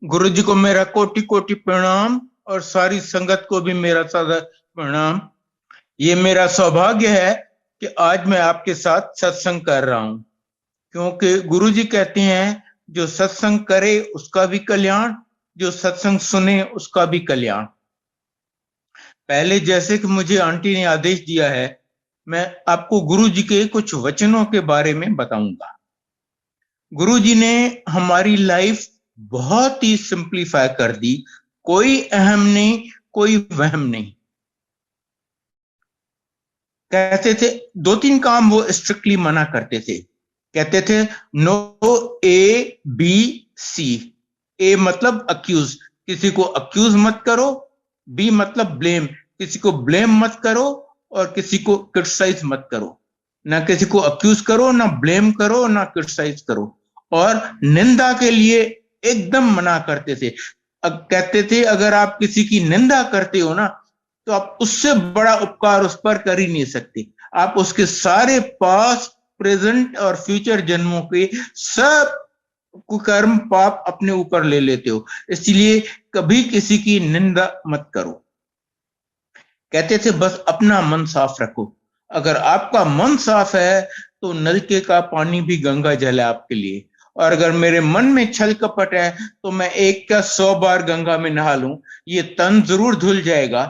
गुरु जी को मेरा कोटि कोटि प्रणाम और सारी संगत को भी मेरा सादर प्रणाम। ये मेरा सौभाग्य है कि आज मैं आपके साथ सत्संग कर रहा हूं, क्योंकि गुरु जी कहते हैं जो सत्संग करे उसका भी कल्याण, जो सत्संग सुने उसका भी कल्याण। पहले जैसे कि मुझे आंटी ने आदेश दिया है, मैं आपको गुरु जी के कुछ वचनों के बारे में बताऊंगा। गुरु जी ने हमारी लाइफ बहुत ही सिंप्लीफाई कर दी। कोई अहम नहीं, कोई वहम नहीं। कहते थे दो तीन काम वो स्ट्रिक्टली मना करते थे। कहते थे नो ए बी सी। ए मतलब अक्यूज, किसी को अक्यूज मत करो। बी मतलब ब्लेम, किसी को ब्लेम मत करो। और किसी को क्रिटिसाइज मत करो। ना किसी को अक्यूज करो, ना ब्लेम करो, ना क्रिटिसाइज करो। और निंदा के लिए एकदम मना करते थे। कहते थे अगर आप किसी की निंदा करते हो ना, तो आप उससे बड़ा उपकार उस पर कर ही नहीं सकते। आप उसके सारे पास्ट, प्रेजेंट और फ्यूचर जन्मों के सब कुकर्म पाप अपने ऊपर ले लेते हो। इसलिए कभी किसी की निंदा मत करो। कहते थे बस अपना मन साफ रखो। अगर आपका मन साफ है तो नलके का पानी भी गंगा जल है आपके लिए। और अगर मेरे मन में छल कपट है तो मैं एक का 100 बार गंगा में नहा लूं, ये तन जरूर धुल जाएगा,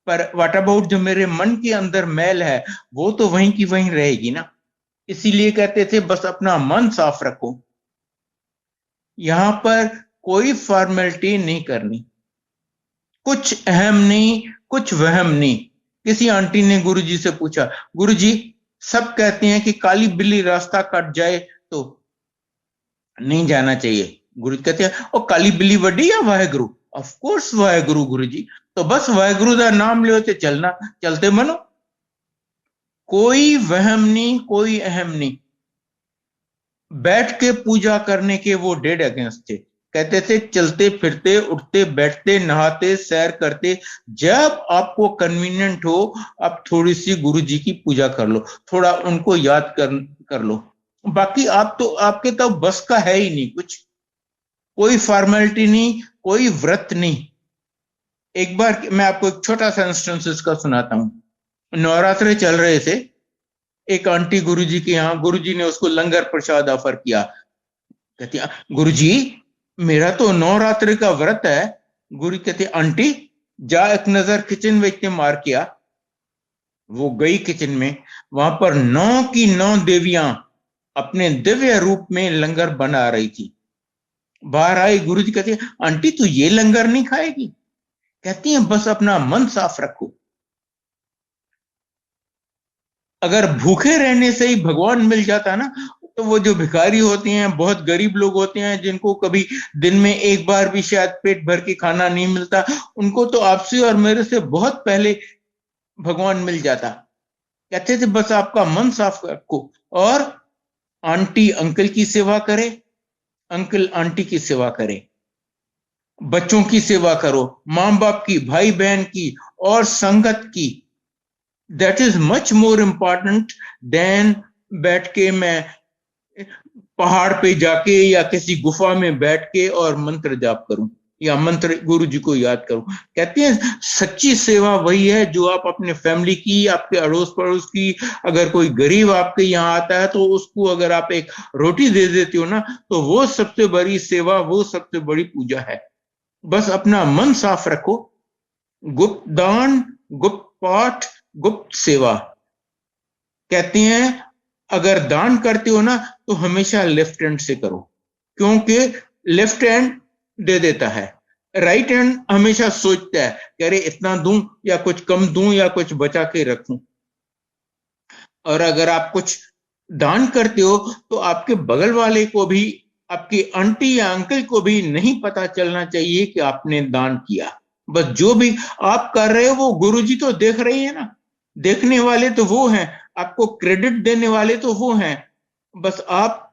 पर व्हाट अबाउट जो मेरे मन के अंदर मैल है, वो तो वहीं की वहीं रहेगी ना। इसीलिए कहते थे बस अपना मन साफ रखो। यहां पर कोई फॉर्मेलिटी नहीं करनी, कुछ अहम नहीं, कुछ वहम नहीं। किसी आंटी ने गुरुजी से पूछा, गुरुजी सब कहते हैं कि काली बिल्ली रास्ता कट जाए तो नहीं जाना चाहिए। गुरु कहते हैं और काली बिल्ली वड्डी या वाहेगुरु? ऑफ कोर्स वाहेगुरु गुरुजी। तो बस वाहेगुरु का नाम ले ते चलना, चलते बनो। कोई वहम नहीं, कोई अहम नहीं। बैठ के पूजा करने के वो डेड अगेंस्ट थे। कहते थे चलते फिरते, उठते बैठते, नहाते, सैर करते, जब आपको कन्वीनियंट हो आप थोड़ी सी गुरु जी की पूजा कर लो, थोड़ा उनको याद कर लो। बाकी आप तो, आपके तो बस का है ही नहीं कुछ। कोई फॉर्मेलिटी नहीं, कोई व्रत नहीं। एक बार मैं आपको एक छोटा सा इंस्टेंस इसका सुनाता हूं। नवरात्रे चल रहे थे, एक आंटी गुरुजी के यहाँ, गुरुजी ने उसको लंगर प्रसाद ऑफर किया। कहती गुरुजी मेरा तो नवरात्रि का व्रत है। गुरु कहते आंटी जा एक नजर किचन में मार किया। वो गई किचन में, वहां पर 9 की 9 देवियां अपने दिव्य रूप में लंगर बना रही थी। बाहर आई, गुरुजी कहते आंटी तू ये लंगर नहीं खाएगी? कहती है बस अपना मन साफ रखो। अगर भूखे रहने से ही भगवान मिल जाता ना, तो वो जो भिखारी होते हैं, बहुत गरीब लोग होते हैं, जिनको कभी दिन में एक बार भी शायद पेट भर के खाना नहीं मिलता, उनको तो आपसे और मेरे से बहुत पहले भगवान मिल जाता। कहते थे बस आपका मन साफ रखो और आंटी अंकल की सेवा करे, अंकल आंटी की सेवा करे, बच्चों की सेवा करो, मां बाप की, भाई बहन की और संगत की। That is much more important than बैठ के मैं पहाड़ पे जाके या किसी गुफा में बैठ के और मंत्र जाप करूं या मंत्र गुरु जी को याद करूं। कहते हैं सच्ची सेवा वही है जो आप अपने फैमिली की, आपके अड़ोस पड़ोस की, अगर कोई गरीब आपके यहाँ आता है तो उसको अगर आप एक रोटी दे देते हो ना, तो वो सबसे बड़ी सेवा, वो सबसे बड़ी पूजा है। बस अपना मन साफ रखो। गुप्त दान, गुप्त पाठ, गुप्त सेवा। कहते हैं अगर दान करते हो ना तो हमेशा लेफ्ट हैंड से करो, क्योंकि लेफ्ट हैंड दे देता है, राइट हैंड हमेशा सोचता है कि अरे इतना दूं या कुछ कम दूं या कुछ बचा के रखूं। और अगर आप कुछ दान करते हो तो आपके बगल वाले को भी, आपकी आंटी या अंकल को भी नहीं पता चलना चाहिए कि आपने दान किया। बस जो भी आप कर रहे हो वो गुरुजी तो देख रही है ना, देखने वाले तो वो हैं, आपको क्रेडिट देने वाले तो वो हैं। बस आप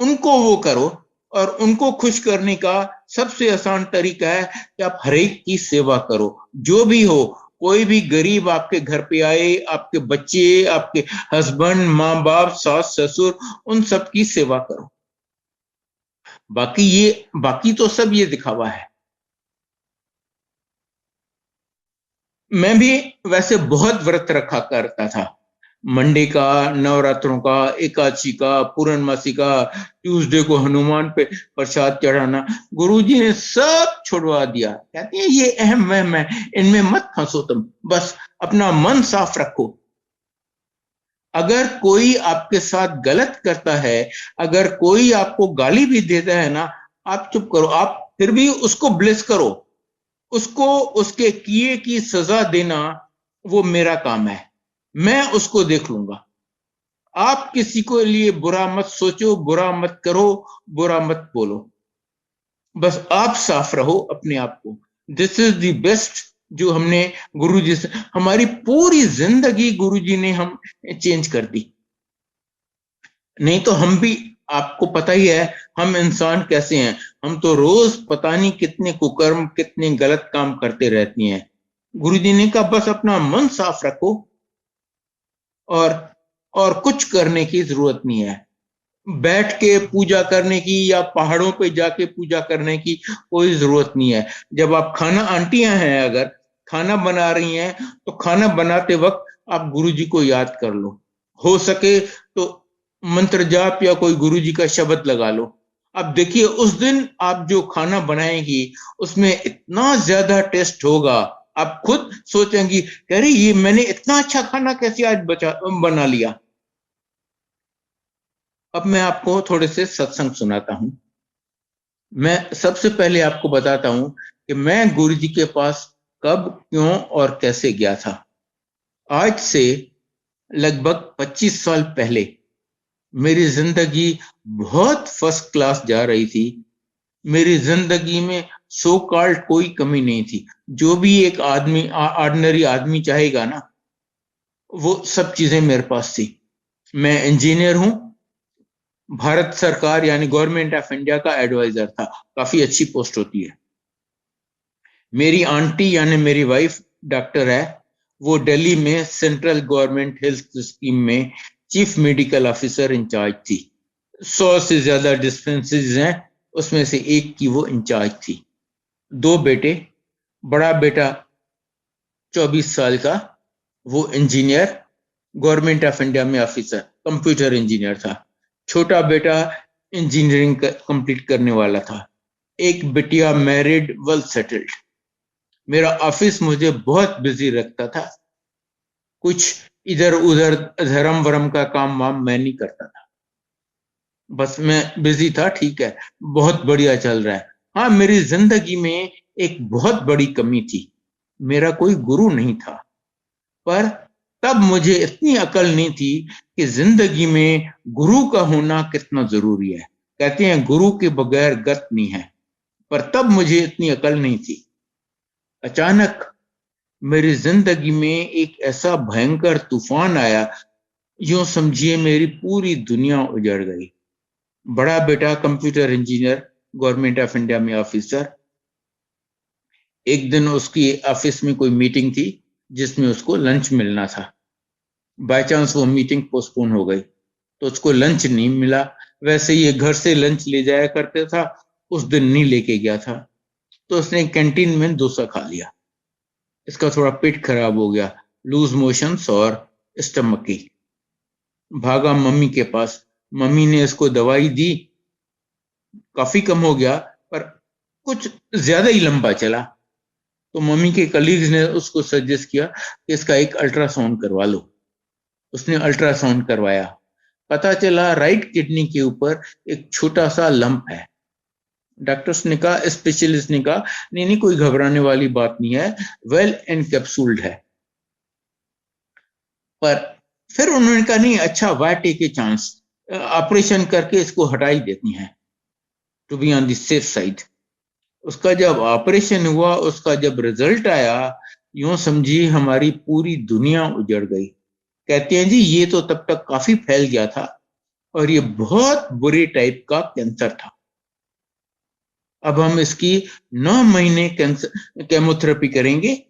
उनको वो करो, और उनको खुश करने का सबसे आसान तरीका है कि आप हरेक की सेवा करो। जो भी हो, कोई भी गरीब आपके घर पे आए, आपके बच्चे, आपके हस्बैंड, माँ बाप, सास ससुर, उन सब की सेवा करो। बाकी तो सब ये दिखावा है। मैं भी वैसे बहुत व्रत रखा करता था, मंडे का, नवरात्रों का, एकादशी का, पूर्णमासी का, ट्यूसडे को हनुमान पे प्रसाद चढ़ाना। गुरुजी ने सब छुड़वा दिया। कहते हैं ये अहम वहम है, इनमें मत फंसो तुम, बस अपना मन साफ रखो। अगर कोई आपके साथ गलत करता है, अगर कोई आपको गाली भी देता है ना, आप चुप करो, आप फिर भी उसको ब्लेस करो, उसको उसके किए की सजा देना वो मेरा काम है, मैं उसको देख लूंगा। आप किसी को लिए बुरा मत सोचो, बुरा मत करो, बुरा मत बोलो, बस आप साफ रहो अपने आप को। दिस इज द बेस्ट जो हमने गुरुजी से, हमारी पूरी जिंदगी गुरुजी ने हम चेंज कर दी। नहीं तो हम भी, आपको पता ही है हम इंसान कैसे हैं, हम तो रोज पता नहीं कितने कुकर्म, कितने गलत काम करते रहती हैं। गुरुजी ने कहा बस अपना मन साफ रखो, और और कुछ करने की जरूरत नहीं है। बैठ के पूजा करने की या पहाड़ों पे जाके पूजा करने की कोई जरूरत नहीं है। जब आप खाना, आंटियां हैं अगर खाना बना रही हैं, तो खाना बनाते वक्त आप गुरुजी को याद कर लो, हो सके तो मंत्र जाप या कोई गुरुजी का शब्द लगा लो। अब देखिए उस दिन आप जो खाना बनाएंगी उसमें इतना ज्यादा टेस्ट होगा, आप खुद सोचेंगी कह रही ये मैंने इतना अच्छा खाना कैसे आज बना लिया। अब मैं आपको थोड़े से सत्संग सुनाता हूं। मैं सबसे पहले आपको बताता हूं कि मैं गुरुजी के पास कब, क्यों और कैसे गया था। आज से लगभग 25 साल पहले मेरी जिंदगी बहुत फर्स्ट क्लास जा रही थी। मेरी जिंदगी में सो कॉल्ड कोई कमी नहीं थी। जो भी एक आदमी, ऑर्डिनरी आदमी चाहेगा ना, वो सब चीजें मेरे पास थी। मैं इंजीनियर हूं, भारत सरकार यानी गवर्नमेंट ऑफ इंडिया का एडवाइजर था, काफी अच्छी पोस्ट होती है। मेरी आंटी यानी मेरी वाइफ डॉक्टर है, वो दिल्ली में सेंट्रल गवर्नमेंट हेल्थ स्कीम में चीफ मेडिकल ऑफिसर इंचार्ज थी। 100 से ज्यादा डिस्पेंसरीज हैं, उसमें से एक की वो इंचार्ज थी। 2 बेटे, बड़ा बेटा 24 साल का, वो इंजीनियर, गवर्नमेंट ऑफ इंडिया में ऑफिसर, कंप्यूटर इंजीनियर था। छोटा बेटा इंजीनियरिंग कंप्लीट करने वाला था। एक बिटिया मैरिड, वेल सेटल्ड। मेरा ऑफिस मुझे बहुत बिजी रखता था, कुछ इधर उधर धर्म वरम का काम वाम मैं नहीं करता था, बस मैं बिजी था। ठीक है, बहुत बढ़िया चल रहा है। हाँ, मेरी जिंदगी में एक बहुत बड़ी कमी थी, मेरा कोई गुरु नहीं था। पर तब मुझे इतनी अकल नहीं थी कि जिंदगी में गुरु का होना कितना जरूरी है। कहते हैं गुरु के बगैर गत नहीं है, पर तब मुझे इतनी अकल नहीं थी। अचानक मेरी जिंदगी में एक ऐसा भयंकर तूफान आया, यूं समझिए मेरी पूरी दुनिया उजड़ गई। बड़ा बेटा computer engineer, government of India में ऑफिसर। एक दिन उसकी ऑफिस में कोई मीटिंग थी जिसमें उसको लंच मिलना था। बाय चांस वो मीटिंग पोस्टपोन हो गई, तो उसको लंच नहीं मिला। वैसे ये घर से लंच ले जाया करते था, उस दिन नहीं लेके गया था, तो उसने कैंटीन में डोसा खा लिया। इसका थोड़ा पेट खराब हो गया, लूज मोशंस और स्टमक की। भागा मम्मी के पास, मम्मी ने इसको दवाई दी, काफी कम हो गया पर कुछ ज्यादा ही लंबा चला। तो मम्मी के कलीग्स ने उसको सजेस्ट किया कि इसका एक अल्ट्रासाउंड करवा लो। उसने अल्ट्रासाउंड करवाया, पता चला राइट किडनी के ऊपर एक छोटा सा लंप है। डॉक्टर्स ने कहा, स्पेशलिस्ट ने कहा, नहीं नहीं कोई घबराने वाली बात नहीं है, वेल एनकैप्सूल्ड है। पर फिर उन्होंने कहा नहीं, अच्छा why take a chance, operation करके इसको हटा ही देती हैं, to be on the safe side. उसका जब ऑपरेशन हुआ, उसका जब रिजल्ट आया, यूं समझिए हमारी पूरी दुनिया उजड़ गई। कहते हैं जी ये तो तब तक काफी फैल गया था और ये बहुत बुरे टाइप का कैंसर था। अब हम इसकी 9 महीने केमोथेरेपी करेंगे,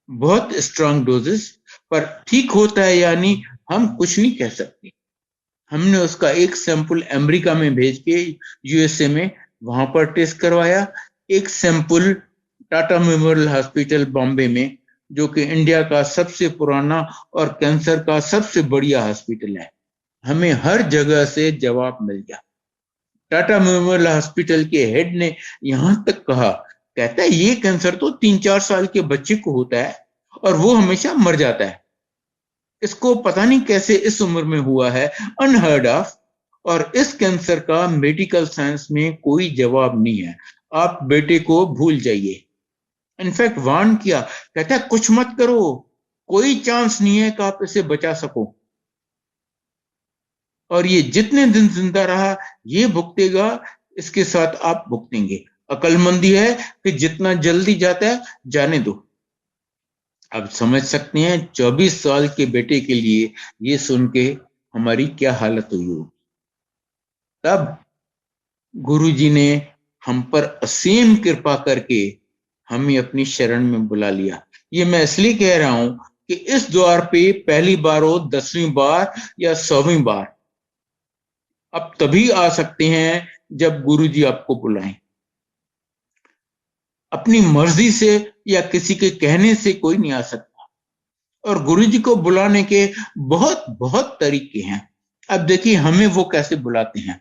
बहुत स्ट्रांग डोजेस, पर ठीक होता है यानी हम कुछ नहीं कह सकते। हमने उसका एक सैंपल अमेरिका में भेज के यूएसए में वहां पर टेस्ट करवाया। एक sample Tata memorial hospital Bombay में, जो कि इंडिया का सबसे पुराना और कैंसर का सबसे बढ़िया हॉस्पिटल है, हमें हर जगह से जवाब मिल गया। टाटा मेमोरियल हॉस्पिटल के हेड ने यहां तक कहा, कहता है ये कैंसर तो 3-4 साल के बच्चे को होता है और वो हमेशा मर जाता है, इसको पता नहीं कैसे इस उम्र में हुआ है, अनहर्ड ऑफ, और इस कैंसर का मेडिकल साइंस में कोई जवाब नहीं है, आप बेटे को भूल जाइए। इनफैक्ट वार्न किया, कहता है कुछ मत करो, कोई चांस नहीं है कि आप इसे बचा सको, और ये जितने दिन जिंदा रहा ये भुगतेगा, इसके साथ आप भुगतेंगे। अकलमंदी है कि जितना जल्दी जाता है जाने दो। अब समझ सकते हैं 24 साल के बेटे के लिए ये सुन के हमारी क्या हालत हुई होगी। तब गुरुजी ने हम पर असीम कृपा करके हमें अपनी शरण में बुला लिया। ये मैं इसलिए कह रहा हूं कि इस द्वार पे पहली बार हो, 10वीं बार या 100वीं बार, आप तभी आ सकते हैं जब गुरुजी आपको बुलाएं। अपनी मर्जी से या किसी के कहने से कोई नहीं आ सकता, और गुरुजी को बुलाने के बहुत बहुत तरीके हैं। अब देखिए हमें वो कैसे बुलाते हैं।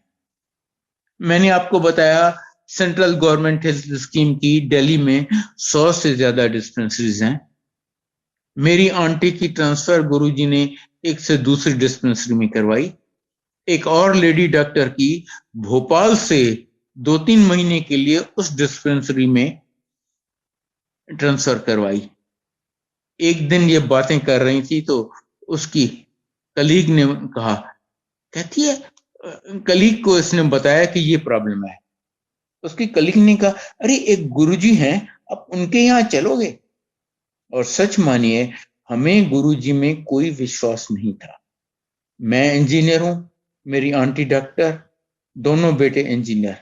मैंने आपको बताया सेंट्रल गवर्नमेंट हेल्थ स्कीम की दिल्ली में 100 से ज्यादा डिस्पेंसरीज हैं। मेरी आंटी की ट्रांसफर गुरुजी ने एक से दूसरी डिस्पेंसरी में करवाई। एक और लेडी डॉक्टर की भोपाल से 2-3 महीने के लिए उस डिस्पेंसरी में ट्रांसफर करवाई। एक दिन ये बातें कर रही थी तो उसकी कलीग ने कहा, कहती है, कलीग को इसने बताया कि ये प्रॉब्लम है। उसकी कलीग ने कहा, अरे एक गुरुजी हैं, आप उनके यहाँ चलोगे? और सच मानिए हमें गुरुजी में कोई विश्वास नहीं था। मैं इंजीनियर हूं, मेरी आंटी डॉक्टर, दोनों बेटे इंजीनियर।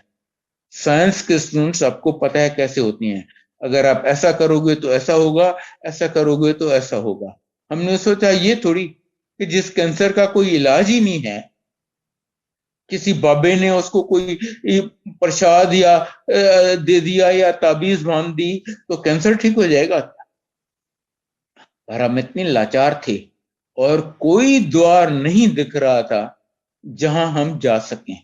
साइंस के स्टूडेंट्स आपको पता है कैसे होती हैं, अगर आप ऐसा करोगे तो ऐसा होगा, ऐसा करोगे तो ऐसा होगा। हमने सोचा ये थोड़ी कि जिस कैंसर का कोई इलाज ही नहीं है, किसी बाबे ने उसको कोई प्रसाद या दे दिया या ताबीज बांध दी तो कैंसर ठीक हो जाएगा। पर हम इतने लाचार थे और कोई द्वार नहीं दिख रहा था जहां हम जा सकें।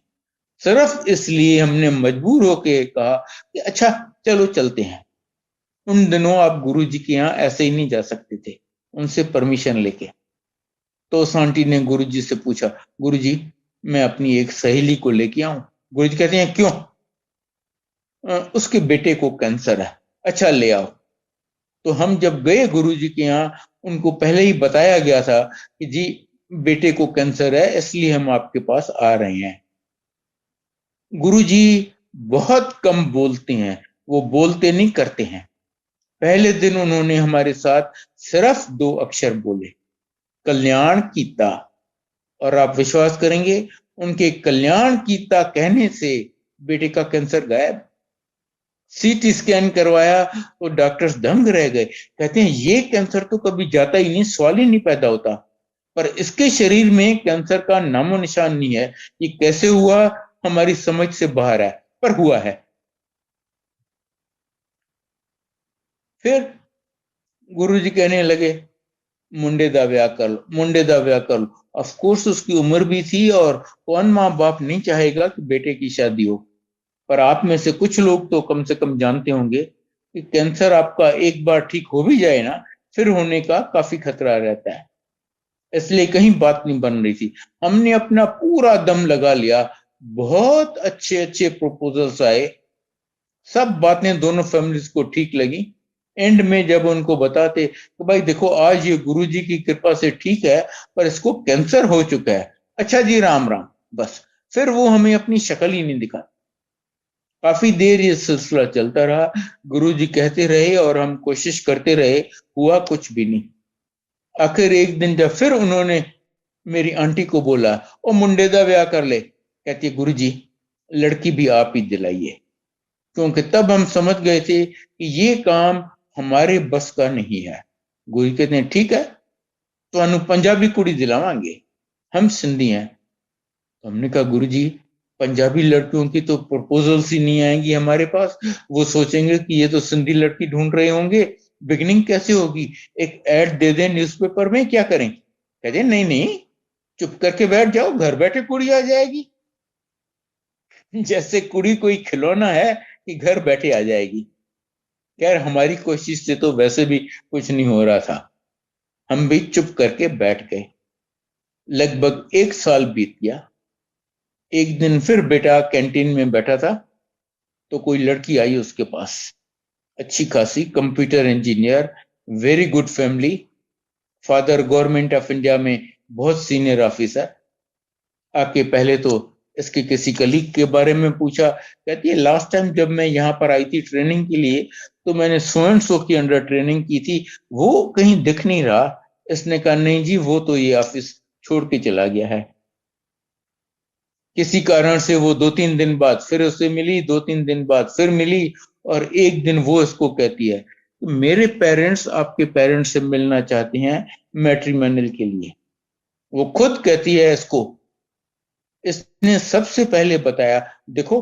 सिर्फ इसलिए हमने मजबूर होके कहा कि अच्छा चलो चलते हैं। उन दिनों आप गुरुजी के यहाँ ऐसे ही नहीं जा सकते थे, उनसे परमिशन लेके। तो उस आंटी ने गुरुजी से पूछा, गुरुजी मैं अपनी एक सहेली को लेके आऊं? गुरुजी कहते हैं क्यों? उसके बेटे को कैंसर है। अच्छा ले आओ। तो हम जब गए गुरुजी के यहाँ, उनको पहले ही बताया गया था कि जी बेटे को कैंसर है, इसलिए हम आपके पास आ रहे हैं। गुरुजी बहुत कम बोलते हैं, वो बोलते नहीं करते हैं। पहले दिन उन्होंने हमारे साथ सिर्फ 2 अक्षर बोले, कल्याण कीता, और आप विश्वास करेंगे उनके कल्याण कीता कहने से बेटे का कैंसर गायब। सीटी स्कैन करवाया तो डॉक्टर्स दंग रह गए, कहते हैं ये कैंसर तो कभी जाता ही नहीं, सवाल ही नहीं पैदा होता, पर इसके शरीर में कैंसर का नामो निशान नहीं है। ये कैसे हुआ हमारी समझ से बाहर है, पर हुआ है। फिर गुरुजी कहने लगे मुंडे दा ब्याह कर लो, मुंडे दा ब्याह कर लो। ऑफ कोर्स उसकी उम्र भी थी और कौन माँ बाप नहीं चाहेगा कि बेटे की शादी हो, पर आप में से कुछ लोग तो कम से कम जानते होंगे कि कैंसर आपका एक बार ठीक हो भी जाए ना, फिर होने का काफी खतरा रहता है। इसलिए कहीं बात नहीं बन रही थी। हमने अपना पूरा दम लगा लिया, बहुत अच्छे अच्छे प्रपोजल्स आए, सब बातें दोनों फैमिलीज को ठीक लगी। एंड में जब उनको बताते तो भाई देखो आज ये गुरुजी की कृपा से ठीक है, पर इसको कैंसर हो चुका है, अच्छा जी राम राम, बस फिर वो हमें अपनी शक्ल ही नहीं दिखा। काफी देर ये सिलसिला चलता रहा, गुरुजी कहते रहे और हम कोशिश करते रहे, हुआ कुछ भी नहीं। आखिर एक दिन जब फिर उन्होंने मेरी आंटी को बोला, ओ मुंडे दा ब्याह कर ले, कहती गुरुजी लड़की भी आप ही दिलाइए, क्योंकि तब हम समझ गए थे कि ये काम हमारे बस का नहीं है। गुरु कहते हैं ठीक है तो पंजाबी कुड़ी दिलावांगे, हम सिंधी हैं। तो हमने कहा गुरुजी पंजाबी लड़कियों की तो प्रपोजल्स ही नहीं आएंगी हमारे पास। वो सोचेंगे कि ये तो सिंधी लड़की ढूंढ रहे होंगे, बिगनिंग कैसे होगी, एक ऐड दे दें न्यूज़पेपर में, क्या करें? कहते नहीं नहीं, चुप करके बैठ जाओ, घर बैठे कुड़ी आ जाएगी। जैसे कुड़ी कोई खिलौना है कि घर बैठे आ जाएगी। यार हमारी कोशिश से तो वैसे भी कुछ नहीं हो रहा था, हम भी चुप करके बैठ गए। लगभग 1 साल बीत गया। एक दिन फिर बेटा कैंटीन में बैठा था तो कोई लड़की आई उसके पास, अच्छी खासी, computer engineer, very good family, father government of India में बहुत सीनियर ऑफिसर। आके पहले तो इसके किसी कलीग के बारे में पूछा। कहती है लास्ट टाइम जब मैं यहाँ पर आई थी ट्रेनिंग के लिए तो मैंने सो एंड सो के अंडर ट्रेनिंग की थी, वो कहीं दिख नहीं रहा। इसने कहा नहीं जी, वो तो ये ऑफिस छोड़ के चला गया है। किसी कारण से वो 2-3 दिन बाद फिर उससे मिली, 2-3 दिन बाद फिर मिली, और एक दिन वो इसको कहती है मेरे पेरेंट्स आपके पेरेंट्स से मिलना चाहते हैं मैट्रिमोनियल के लिए। वो खुद कहती है इसको, इसने सबसे पहले बताया देखो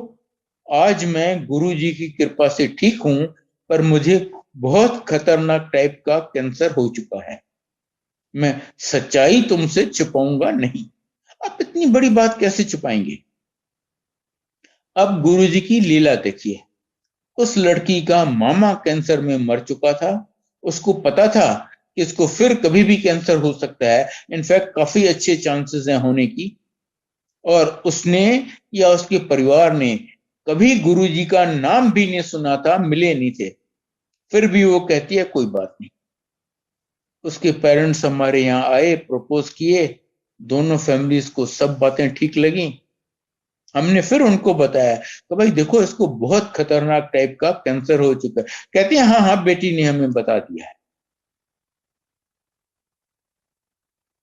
आज मैं गुरुजी की कृपा से ठीक हूं, पर मुझे बहुत खतरनाक टाइप का कैंसर हो चुका है, मैं सच्चाई तुमसे छुपाऊंगा नहीं। आप इतनी बड़ी बात कैसे छुपाएंगे? अब गुरुजी की लीला देखिए, उस लड़की का मामा कैंसर में मर चुका था, उसको पता था कि इसको फिर कभी भी कैंसर हो सकता है, इनफैक्ट काफी अच्छे चांसेस हैं होने की, और उसने या उसके परिवार ने कभी गुरुजी का नाम भी नहीं सुना था, मिले नहीं थे, फिर भी वो कहती है कोई बात नहीं। उसके पेरेंट्स हमारे यहाँ आए, प्रपोज किए, दोनों फैमिलीज को सब बातें ठीक लगी। हमने फिर उनको बताया कि भाई देखो इसको बहुत खतरनाक टाइप का कैंसर हो चुका है। कहते हैं हाँ हाँ बेटी ने हमें बता दिया है।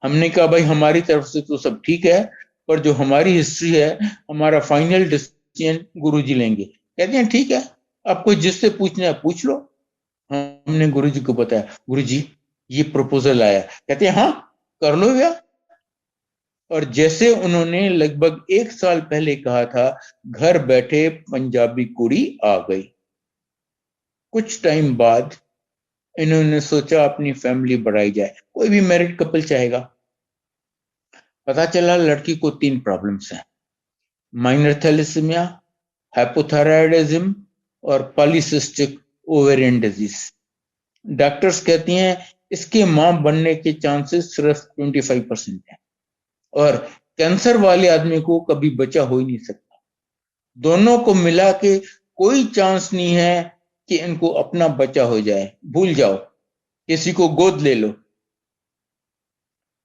हमने कहा भाई हमारी तरफ से तो सब ठीक है, पर जो हमारी हिस्ट्री है, हमारा फाइनल डिसीजन गुरुजी लेंगे। कहते हैं ठीक है, आपको जिससे पूछना है पूछ लो। हमने गुरुजी को बताया गुरुजी ये प्रपोजल आया। कहते हैं हाँ कर लो भैया। और जैसे उन्होंने लगभग 1 साल पहले कहा था, घर बैठे पंजाबी कुड़ी आ गई। कुछ टाइम बाद इन्होंने सोचा अपनी फैमिली बढ़ाई जाए, कोई भी मैरिड कपल चाहेगा। पता चला लड़की को 3 प्रॉब्लम्स हैं, माइनर थैलेसीमिया, हाइपोथायराइडिज्म और पॉलीसिस्टिक ओवेरियन डिजीज। डॉक्टर्स कहती हैं इसके मां बनने के चांसेस सिर्फ 25% हैं, और कैंसर वाले आदमी को कभी बच्चा हो ही नहीं सकता। दोनों को मिला के कोई चांस नहीं है कि इनको अपना बच्चा हो जाए, भूल जाओ, किसी को गोद ले लो।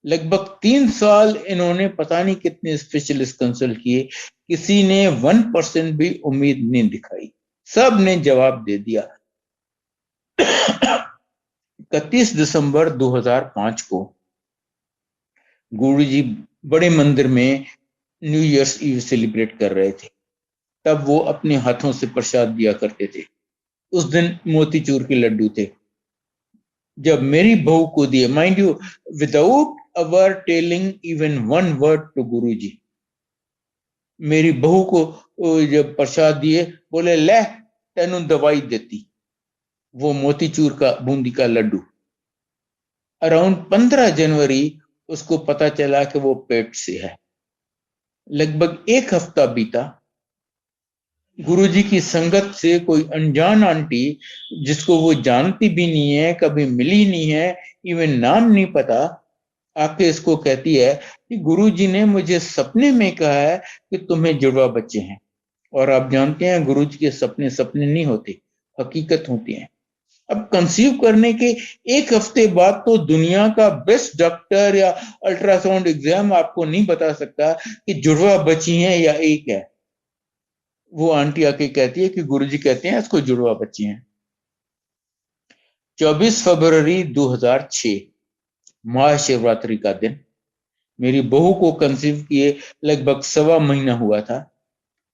लगभग 3 साल इन्होंने पता नहीं कितने स्पेशलिस्ट कंसल्ट किए, किसी ने 1% भी उम्मीद नहीं दिखाई, सब ने जवाब दे दिया। 31 दिसंबर 2005 को गुरुजी बड़े मंदिर में न्यू ईयर्स ईव सेलिब्रेट कर रहे थे। तब वो अपने हाथों से प्रसाद दिया करते थे। उस दिन मोतीचूर के लड्डू थे। जब मेरी बहू को दिए, mind you, without our telling even one word to Guruji, मेरी बहू को जब प्रसाद दिए, बोले ले तेनू दवाई देती, वो मोतीचूर का बूंदी का लड्डू। अराउंड 15 जनवरी उसको पता चला कि वो पेट से है। लगभग 1 हफ्ता बीता। गुरुजी की संगत से कोई अनजान आंटी, जिसको वो जानती भी नहीं है, कभी मिली नहीं है, इवन नाम नहीं पता, आके इसको कहती है कि गुरुजी ने मुझे सपने में कहा है कि तुम्हें जुड़वा बच्चे हैं। और आप जानते हैं गुरुजी के सपने सपने नहीं होते, हकीकत होती हैं। अब कंसीव करने के 1 हफ्ते बाद तो दुनिया का बेस्ट डॉक्टर या अल्ट्रासाउंड एग्जाम आपको नहीं बता सकता कि जुड़वा बच्ची हैं या एक है। वो आंटी आके कहती है कि गुरुजी कहते हैं इसको जुड़वा बच्ची हैं। 24 फरवरी 2006 महाशिवरात्रि का दिन, मेरी बहू को कंसीव किए लगभग 1.25 महीना हुआ था।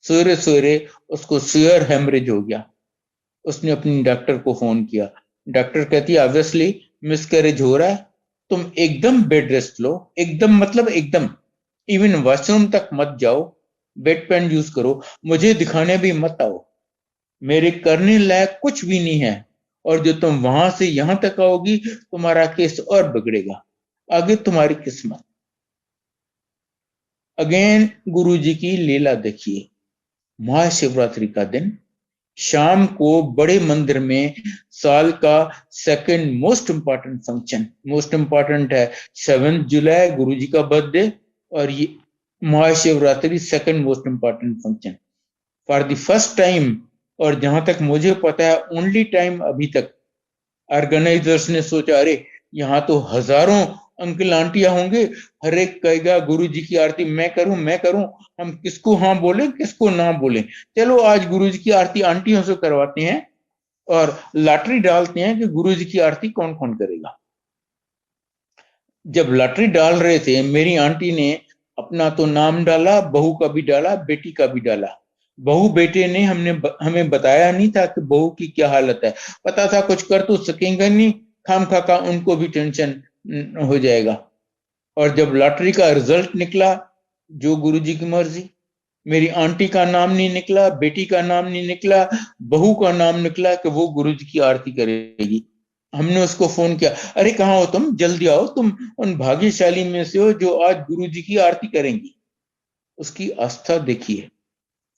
सवेरे सवेरे उसको सीवियर हेमरेज हो गया। उसने अपनी डॉक्टर को फोन किया। डॉक्टर कहती है ऑब्वियसली मिसकैरेज हो रहा है, तुम एकदम बेड रेस्ट लो, एकदम मतलब एकदम, इवन वॉशरूम तक मत जाओ, बेड पेन यूज करो, मुझे दिखाने भी मत आओ, मेरे करने लायक कुछ भी नहीं है, और जो तुम वहां से यहां तक आओगी तुम्हारा केस और बिगड़ेगा, आगे तुम्हारी किस्मत। अगेन गुरुजी की लीला देखिए। महाशिवरात्रि का दिन शाम को बड़े मंदिर में साल का second most important function, most important है 7 जुलाई गुरु जी का बर्थडे, और ये Mahashivratri second most important function for the first time, और जहां तक मुझे पता है ओनली टाइम अभी तक, ऑर्गेनाइजर्स ने सोचा अरे यहाँ तो हजारों अंकल आंटियां होंगे, हर एक कहेगा गुरु जी की आरती मैं करूं, हम किसको हाँ बोले किसको ना बोले, चलो आज गुरु जी की आरती आंटियों से करवाते हैं और लॉटरी डालते हैं कि गुरु जी की आरती कौन कौन करेगा। जब लॉटरी डाल रहे थे मेरी आंटी ने अपना तो नाम डाला, बहू का भी डाला, बेटी का भी डाला। बहू बेटे ने हमें बताया नहीं था कि बहू की क्या हालत है, पता था कुछ कर तो सकेंगे नहीं, खाम खा का उनको भी टेंशन हो जाएगा। और जब लॉटरी का रिजल्ट निकला, जो गुरुजी की मर्जी, मेरी आंटी का नाम नहीं निकला, बेटी का नाम नहीं निकला, बहू का नाम निकला कि वो गुरुजी की आरती करेगी। हमने उसको फोन किया, अरे कहाँ हो तुम, जल्दी आओ, तुम उन भाग्यशाली में से हो जो आज गुरुजी की आरती करेंगी। उसकी आस्था देखिए,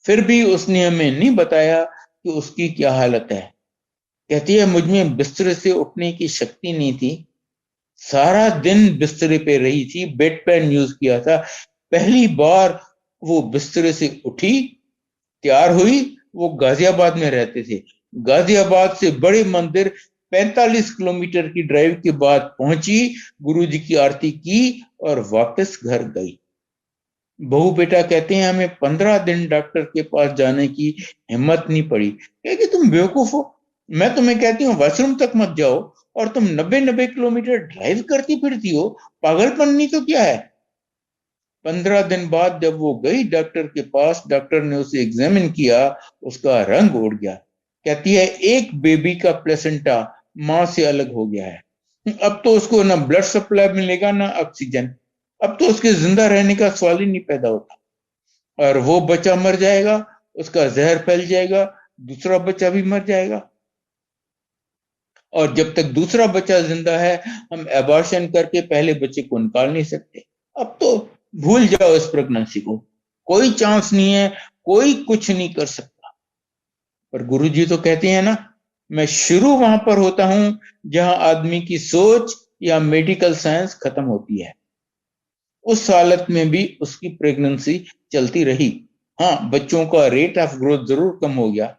फिर भी उसने हमें नहीं बताया कि उसकी क्या हालत है। कहती है मुझ में बिस्तर से उठने की शक्ति नहीं थी, सारा दिन बिस्तरे पे रही थी, बेड पेन यूज किया था, पहली बार वो बिस्तरे से उठी, तैयार हुई। वो गाजियाबाद में रहते थे, गाजियाबाद से बड़े मंदिर 45 किलोमीटर की ड्राइव के बाद पहुंची, गुरुजी की आरती की और वापस घर गई। बहू बेटा कहते हैं हमें 15 दिन डॉक्टर के पास जाने की हिम्मत नहीं पड़ी, कि तुम बेवकूफ हो, मैं तुम्हें कहती हूँ वॉशरूम तक मत जाओ और तुम 90-90 किलोमीटर ड्राइव करती फिरती हो, पागलपन नहीं तो क्या है। 15 दिन बाद जब वो गई डॉक्टर के पास, डॉक्टर ने उसे एग्जामिन किया, उसका रंग उड़ गया। कहती है एक बेबी का प्लेसेंटा मां से अलग हो गया है, अब तो उसको ना ब्लड सप्लाई मिलेगा ना ऑक्सीजन, अब तो उसके जिंदा रहने का सवाल ही नहीं पैदा होता, और वो बच्चा मर जाएगा, उसका जहर फैल जाएगा, दूसरा बच्चा भी मर जाएगा, और जब तक दूसरा बच्चा जिंदा है हम एबॉर्शन करके पहले बच्चे को निकाल नहीं सकते। अब तो भूल जाओ इस प्रेगनेंसी को, कोई चांस नहीं है, कोई कुछ नहीं कर सकता। पर गुरुजी तो कहते हैं ना, मैं शुरू वहां पर होता हूं जहां आदमी की सोच या मेडिकल साइंस खत्म होती है। उस हालत में भी उसकी प्रेगनेंसी चलती रही। हाँ, बच्चों का रेट ऑफ ग्रोथ जरूर कम हो गया।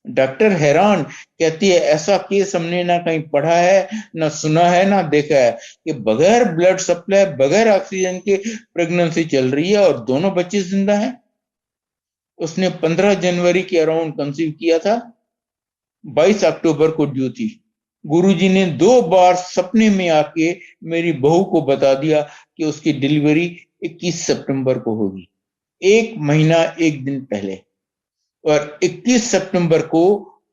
डॉक्टर हैरान, कहती है ऐसा केस हमने ना कहीं पढ़ा है, ना सुना है, ना देखा है कि बगैर ब्लड सप्लाई, बगैर ऑक्सीजन के प्रेगनेंसी चल रही है और दोनों बच्चे जिंदा हैं। उसने 15 जनवरी के अराउंड कंसीव किया था, 22 अक्टूबर को ड्यू थी। गुरुजी ने 2 बार सपने में आके मेरी बहू को बता दिया कि उसकी डिलीवरी 21 सितंबर को होगी, 1 महीना 1 दिन पहले। और 21 सितंबर को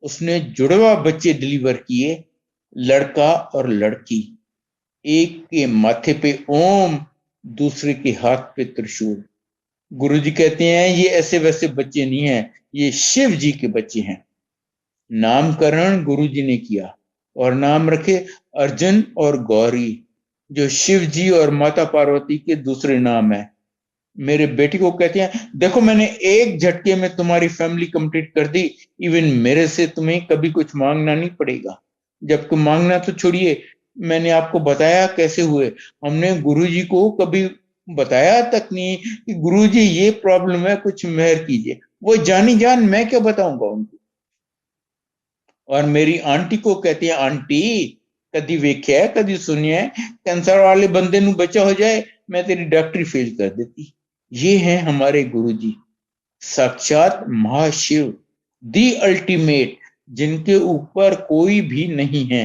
उसने जुड़वा बच्चे डिलीवर किए, लड़का और लड़की। एक के माथे पे ओम, दूसरे के हाथ पे त्रिशूल। गुरुजी कहते हैं ये ऐसे वैसे बच्चे नहीं हैं, ये शिव जी के बच्चे हैं। नामकरण गुरुजी ने किया और नाम रखे अर्जुन और गौरी, जो शिव जी और माता पार्वती के दूसरे नाम है। मेरे बेटी को कहते हैं देखो मैंने एक झटके में तुम्हारी फैमिली कंप्लीट कर दी, इवन मेरे से तुम्हें कभी कुछ मांगना नहीं पड़ेगा। जबकि मांगना तो छोड़िए, मैंने आपको बताया कैसे हुए, हमने गुरुजी को कभी बताया तक नहीं कि गुरुजी ये प्रॉब्लम है, कुछ मेहर कीजिए। वो जानी जान, मैं क्या बताऊंगा उनको। और मेरी आंटी को कहती है आंटी कदी वेख्या कदी सुनिया कैंसर वाले बंदे नु बच्चा हो जाए, मैं तेरी डॉक्टरी फेल कर देती। ये हैं हमारे गुरुजी, साक्षात महाशिव, दी अल्टीमेट, जिनके ऊपर कोई भी नहीं है।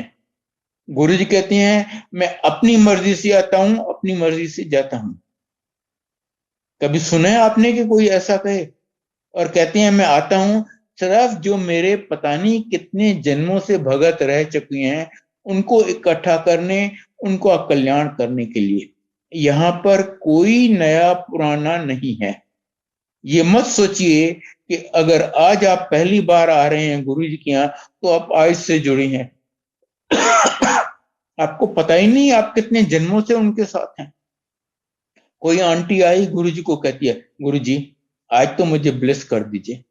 गुरुजी कहते हैं मैं अपनी मर्जी से आता हूं, अपनी मर्जी से जाता हूं। कभी सुना है आपने कि कोई ऐसा कहे? और कहते हैं मैं आता हूं सिर्फ जो मेरे पता नहीं कितने जन्मों से भगत रह चुके हैं उनको इकट्ठा करने, उनको कल्याण करने के लिए। यहां पर कोई नया पुराना नहीं है, ये मत सोचिए कि अगर आज आप पहली बार आ रहे हैं गुरुजी के यहाँ तो आप आज से जुड़े हैं। आपको पता ही नहीं आप कितने जन्मों से उनके साथ हैं। कोई आंटी आई गुरुजी को कहती है, गुरुजी आज तो मुझे ब्लेस कर दीजिए।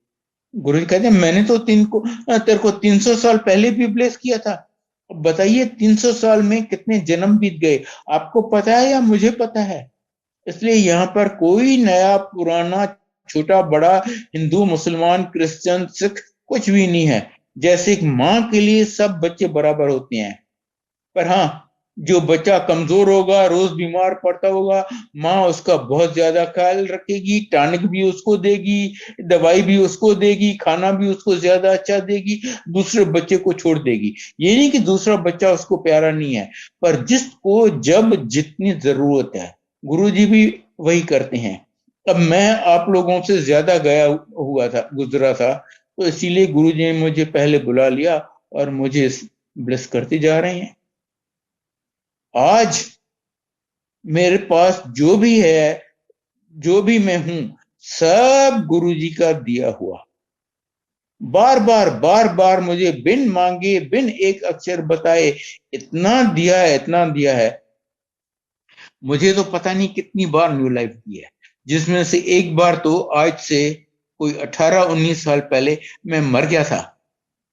गुरुजी कहते हैं मैंने तो तेरे को 300 साल पहले भी ब्लेस किया था। अब बताइए 300 साल में कितने जन्म बीत गए, आपको पता है या मुझे पता है? इसलिए यहाँ पर कोई नया पुराना छोटा बड़ा हिंदू मुसलमान क्रिश्चियन सिख कुछ भी नहीं है। जैसे एक माँ के लिए सब बच्चे बराबर होते हैं, पर हाँ जो बच्चा कमजोर होगा, रोज बीमार पड़ता होगा, माँ उसका बहुत ज्यादा ख्याल रखेगी, टॉनिक भी उसको देगी, दवाई भी उसको देगी, खाना भी उसको ज्यादा अच्छा देगी, दूसरे बच्चे को छोड़ देगी। ये नहीं कि दूसरा बच्चा उसको प्यारा नहीं है, पर जिसको जब जितनी जरूरत है गुरुजी भी वही करते हैं। अब मैं आप लोगों से ज्यादा गया हुआ था, गुजरा था, तो इसीलिए गुरुजी ने मुझे पहले बुला लिया और मुझे ब्लेस करते जा रहे हैं। आज मेरे पास जो भी है, जो भी मैं हूं, सब गुरुजी का दिया हुआ। बार बार मुझे बिन मांगे बिन एक अक्षर बताए इतना दिया है, इतना दिया है। मुझे तो पता नहीं कितनी बार न्यू लाइफ दी है, जिसमें से एक बार तो आज से कोई 18-19 साल पहले मैं मर गया था।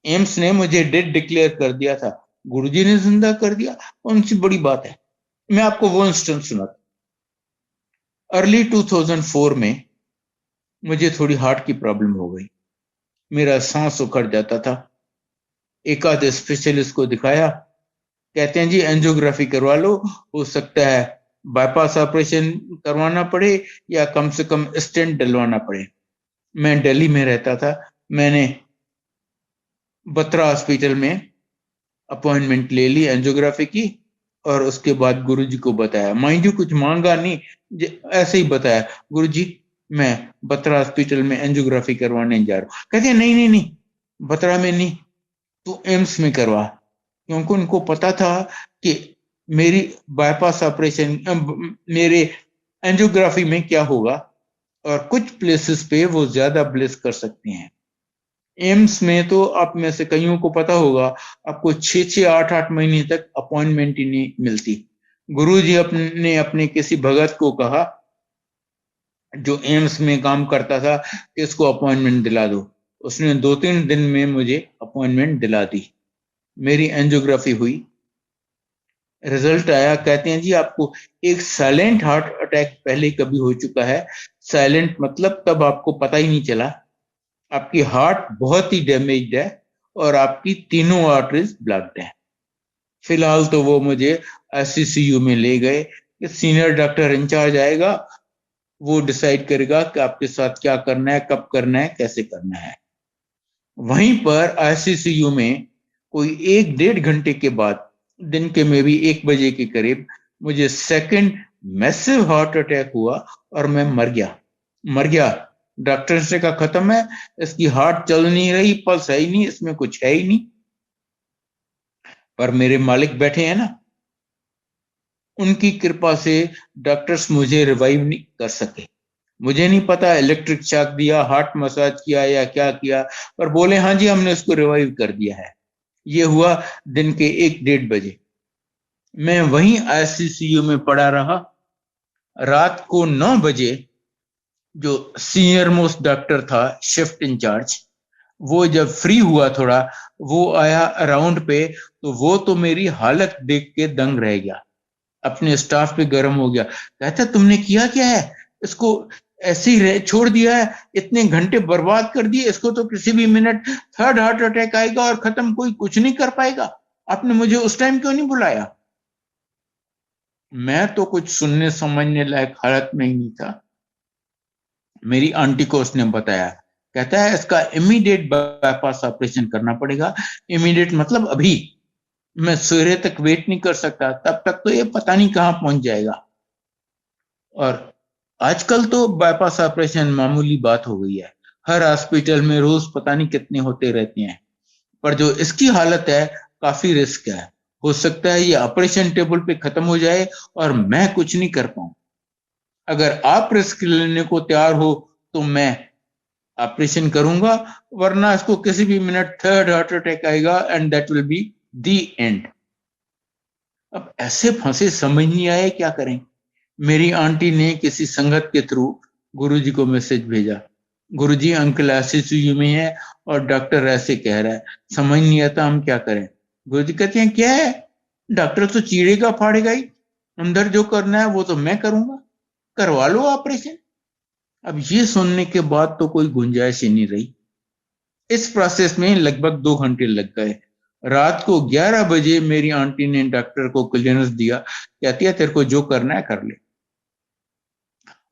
एम्स ने मुझे डेड डिक्लेयर कर दिया था, गुरुजी ने जिंदा कर दिया, उनसे बड़ी बात है। मैं आपको वो इंस्टेंस सुनाता। अर्ली 2004 में मुझे थोड़ी हार्ट की प्रॉब्लम हो गई, मेरा सांस उखड़ जाता था। एक आध स्पेशलिस्ट को दिखाया, कहते हैं जी एंजियोग्राफी करवा लो, हो सकता है बाईपास ऑपरेशन करवाना पड़े या कम से कम स्टेंट डलवाना पड़े। मैं दिल्ली में रहता था, मैंने बत्रा हॉस्पिटल में अपॉइंटमेंट ले ली एंजियोग्राफी की, और उसके बाद गुरुजी को बताया। माइंड यू कुछ मांगा नहीं, ऐसे ही बताया, गुरुजी मैं बत्रा हॉस्पिटल में एंजियोग्राफी करवाने जा रहा हूँ। कहते हैं नहीं नहीं नहीं, बत्रा में नहीं, तू एम्स में करवा। क्योंकि उनको पता था कि मेरी बाईपास ऑपरेशन, मेरे एंजियोग्राफी में क्या होगा, और कुछ प्लेसेस पे वो ज्यादा ब्लेस कर सकते हैं। एम्स में तो आप में से कईयों को पता होगा, आपको 6-6, 8-8 महीने तक अपॉइंटमेंट ही नहीं मिलती। गुरुजी ने अपने किसी भगत को कहा जो एम्स में काम करता था कि इसको अपॉइंटमेंट दिला दो। उसने 2-3 दिन में मुझे अपॉइंटमेंट दिला दी। मेरी एंजियोग्राफी हुई, रिजल्ट आया, कहते हैं जी आपको एक साइलेंट हार्ट अटैक पहले कभी हो चुका है। साइलेंट मतलब तब आपको पता ही नहीं चला, आपकी हार्ट बहुत ही डैमेज्ड है और आपकी तीनों आर्टरीज ब्लॉक्ड है। फिलहाल तो वो मुझे आईसीयू में ले गए कि सीनियर डॉक्टर इंचार्ज आएगा, वो डिसाइड करेगा कि आपके साथ क्या करना है, कब करना है, कैसे करना है। वहीं पर आईसीयू में कोई 1-1.5 घंटे के बाद, दिन के में भी 1 बजे के करीब, मुझे सेकंड मैसिव हार्ट अटैक हुआ और मैं मर गया। डॉक्टर से कहा खत्म है, इसकी हार्ट चल नहीं रही, पल्स है ही नहीं, इसमें कुछ है ही नहीं। पर मेरे मालिक बैठे हैं ना, उनकी कृपा से डॉक्टर्स मुझे रिवाइव नहीं कर सके। मुझे नहीं पता इलेक्ट्रिक शॉक दिया, हार्ट मसाज किया या क्या किया, पर बोले हाँ जी हमने उसको रिवाइव कर दिया है। ये हुआ दिन के 1-1.5 बजे। मैं वहीं आईसीयू में पड़ा रहा। रात को 9 बजे जो सीनियर मोस्ट डॉक्टर था, शिफ्ट इंचार्ज, वो जब फ्री हुआ थोड़ा, वो आया अराउंड पे, तो वो तो मेरी हालत देख के दंग रह गया, अपने स्टाफ पे गर्म हो गया। कहता तुमने किया क्या है, इसको ऐसे ही छोड़ दिया है, इतने घंटे बर्बाद कर दिए, इसको तो किसी भी मिनट थर्ड हार्ट अटैक आएगा और खत्म, कोई कुछ नहीं कर पाएगा। आपने मुझे उस टाइम क्यों नहीं बुलाया? मैं तो कुछ सुनने समझने लायक हालत में ही नहीं था। मेरी आंटी को उसने बताया, कहता है इसका इमीडिएट बाईपास ऑपरेशन करना पड़ेगा। इमीडिएट मतलब अभी, मैं सवेरे तक वेट नहीं कर सकता, तब तक तो ये पता नहीं कहां पहुंच जाएगा। और आजकल तो बाईपास ऑपरेशन मामूली बात हो गई है, हर हॉस्पिटल में रोज पता नहीं कितने होते रहते हैं। पर जो इसकी हालत है, काफी रिस्क है, हो सकता है ये ऑपरेशन टेबल पे खत्म हो जाए और मैं कुछ नहीं कर पाऊं। अगर आप रिस्क लेने को तैयार हो तो मैं ऑपरेशन करूंगा, वरना इसको किसी भी मिनट थर्ड हार्ट अटैक आएगा and that will be the end. अब ऐसे फंसे, समझ नहीं आए क्या करें। मेरी आंटी ने किसी संगत के थ्रू गुरुजी को मैसेज भेजा, गुरुजी अंकल आईसीयू में है और डॉक्टर ऐसे कह रहा है, समझ नहीं आता हम क्या करें। गुरुजी कहते हैं क्या है, डॉक्टर तो चीरेगा फाड़ेगा ही, अंदर जो करना है वो तो मैं करूंगा, करवा लो ऑपरेशन। अब ये सुनने के बाद तो कोई गुंजाइश ही नहीं रही। इस प्रोसेस में लगभग 2 घंटे लग गए। रात को 11 बजे मेरी आंटी ने डॉक्टर को क्लियरेंस दिया, कहती है तेरे को जो करना है कर ले।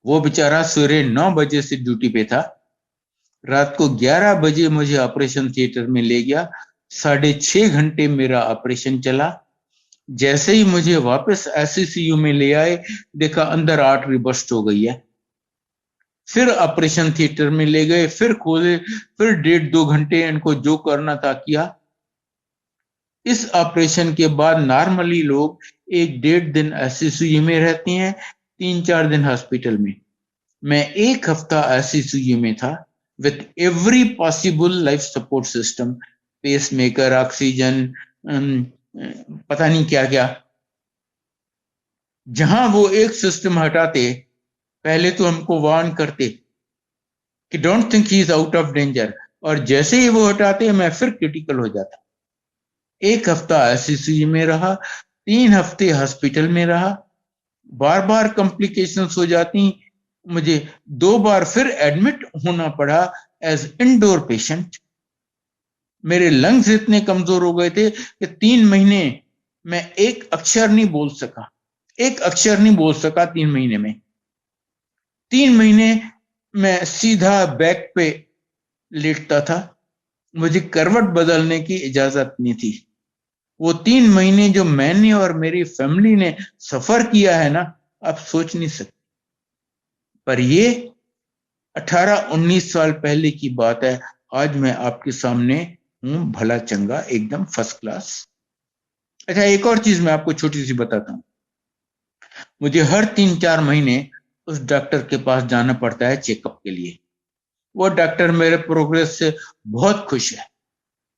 वो बेचारा सवेरे 9 बजे से ड्यूटी पे था, रात को 11 बजे मुझे ऑपरेशन थिएटर में ले गया। 6.5 घंटे मेरा ऑपरेशन चला। जैसे ही मुझे वापस आईसीयू में ले आए, देखा अंदर आर्टरी बस्ट हो गई है। फिर ऑपरेशन थिएटर में ले गए, फिर खोले, फिर 1.5-2 घंटे इनको जो करना था किया। इस ऑपरेशन के बाद नॉर्मली लोग 1-1.5 दिन आईसीयू में रहते हैं, 3-4 दिन हॉस्पिटल में। मैं 1 हफ्ता आईसीयू में था with every possible life support system, pacemaker, oxygen, पता नहीं क्या क्या। जहां वो एक सिस्टम हटाते, पहले तो हमको वार्न करते कि don't think he is out of danger, और जैसे ही वो हटाते मैं फिर क्रिटिकल हो जाता। 1 हफ्ता आईसीयू में रहा, 3 हफ्ते हॉस्पिटल में रहा, बार बार कॉम्प्लिकेशंस हो जाती। मुझे 2 बार फिर एडमिट होना पड़ा एज इंडोर पेशेंट। मेरे लंग्स इतने कमजोर हो गए थे कि 3 महीने मैं एक अक्षर नहीं बोल सका, 3 महीने में। 3 महीने मैं सीधा बैक पे लेटता था, मुझे करवट बदलने की इजाजत नहीं थी। वो 3 महीने जो मैंने और मेरी फैमिली ने सफर किया है ना, आप सोच नहीं सकते। पर ये 18-19 साल पहले की बात है। आज मैं आपके सामने हूं, भला चंगा, एकदम फर्स्ट क्लास। अच्छा, एक और चीज मैं आपको छोटी सी बताता हूं। मुझे हर 3-4 महीने उस डॉक्टर के पास जाना पड़ता है चेकअप के लिए। वो डॉक्टर मेरे प्रोग्रेस से बहुत खुश है।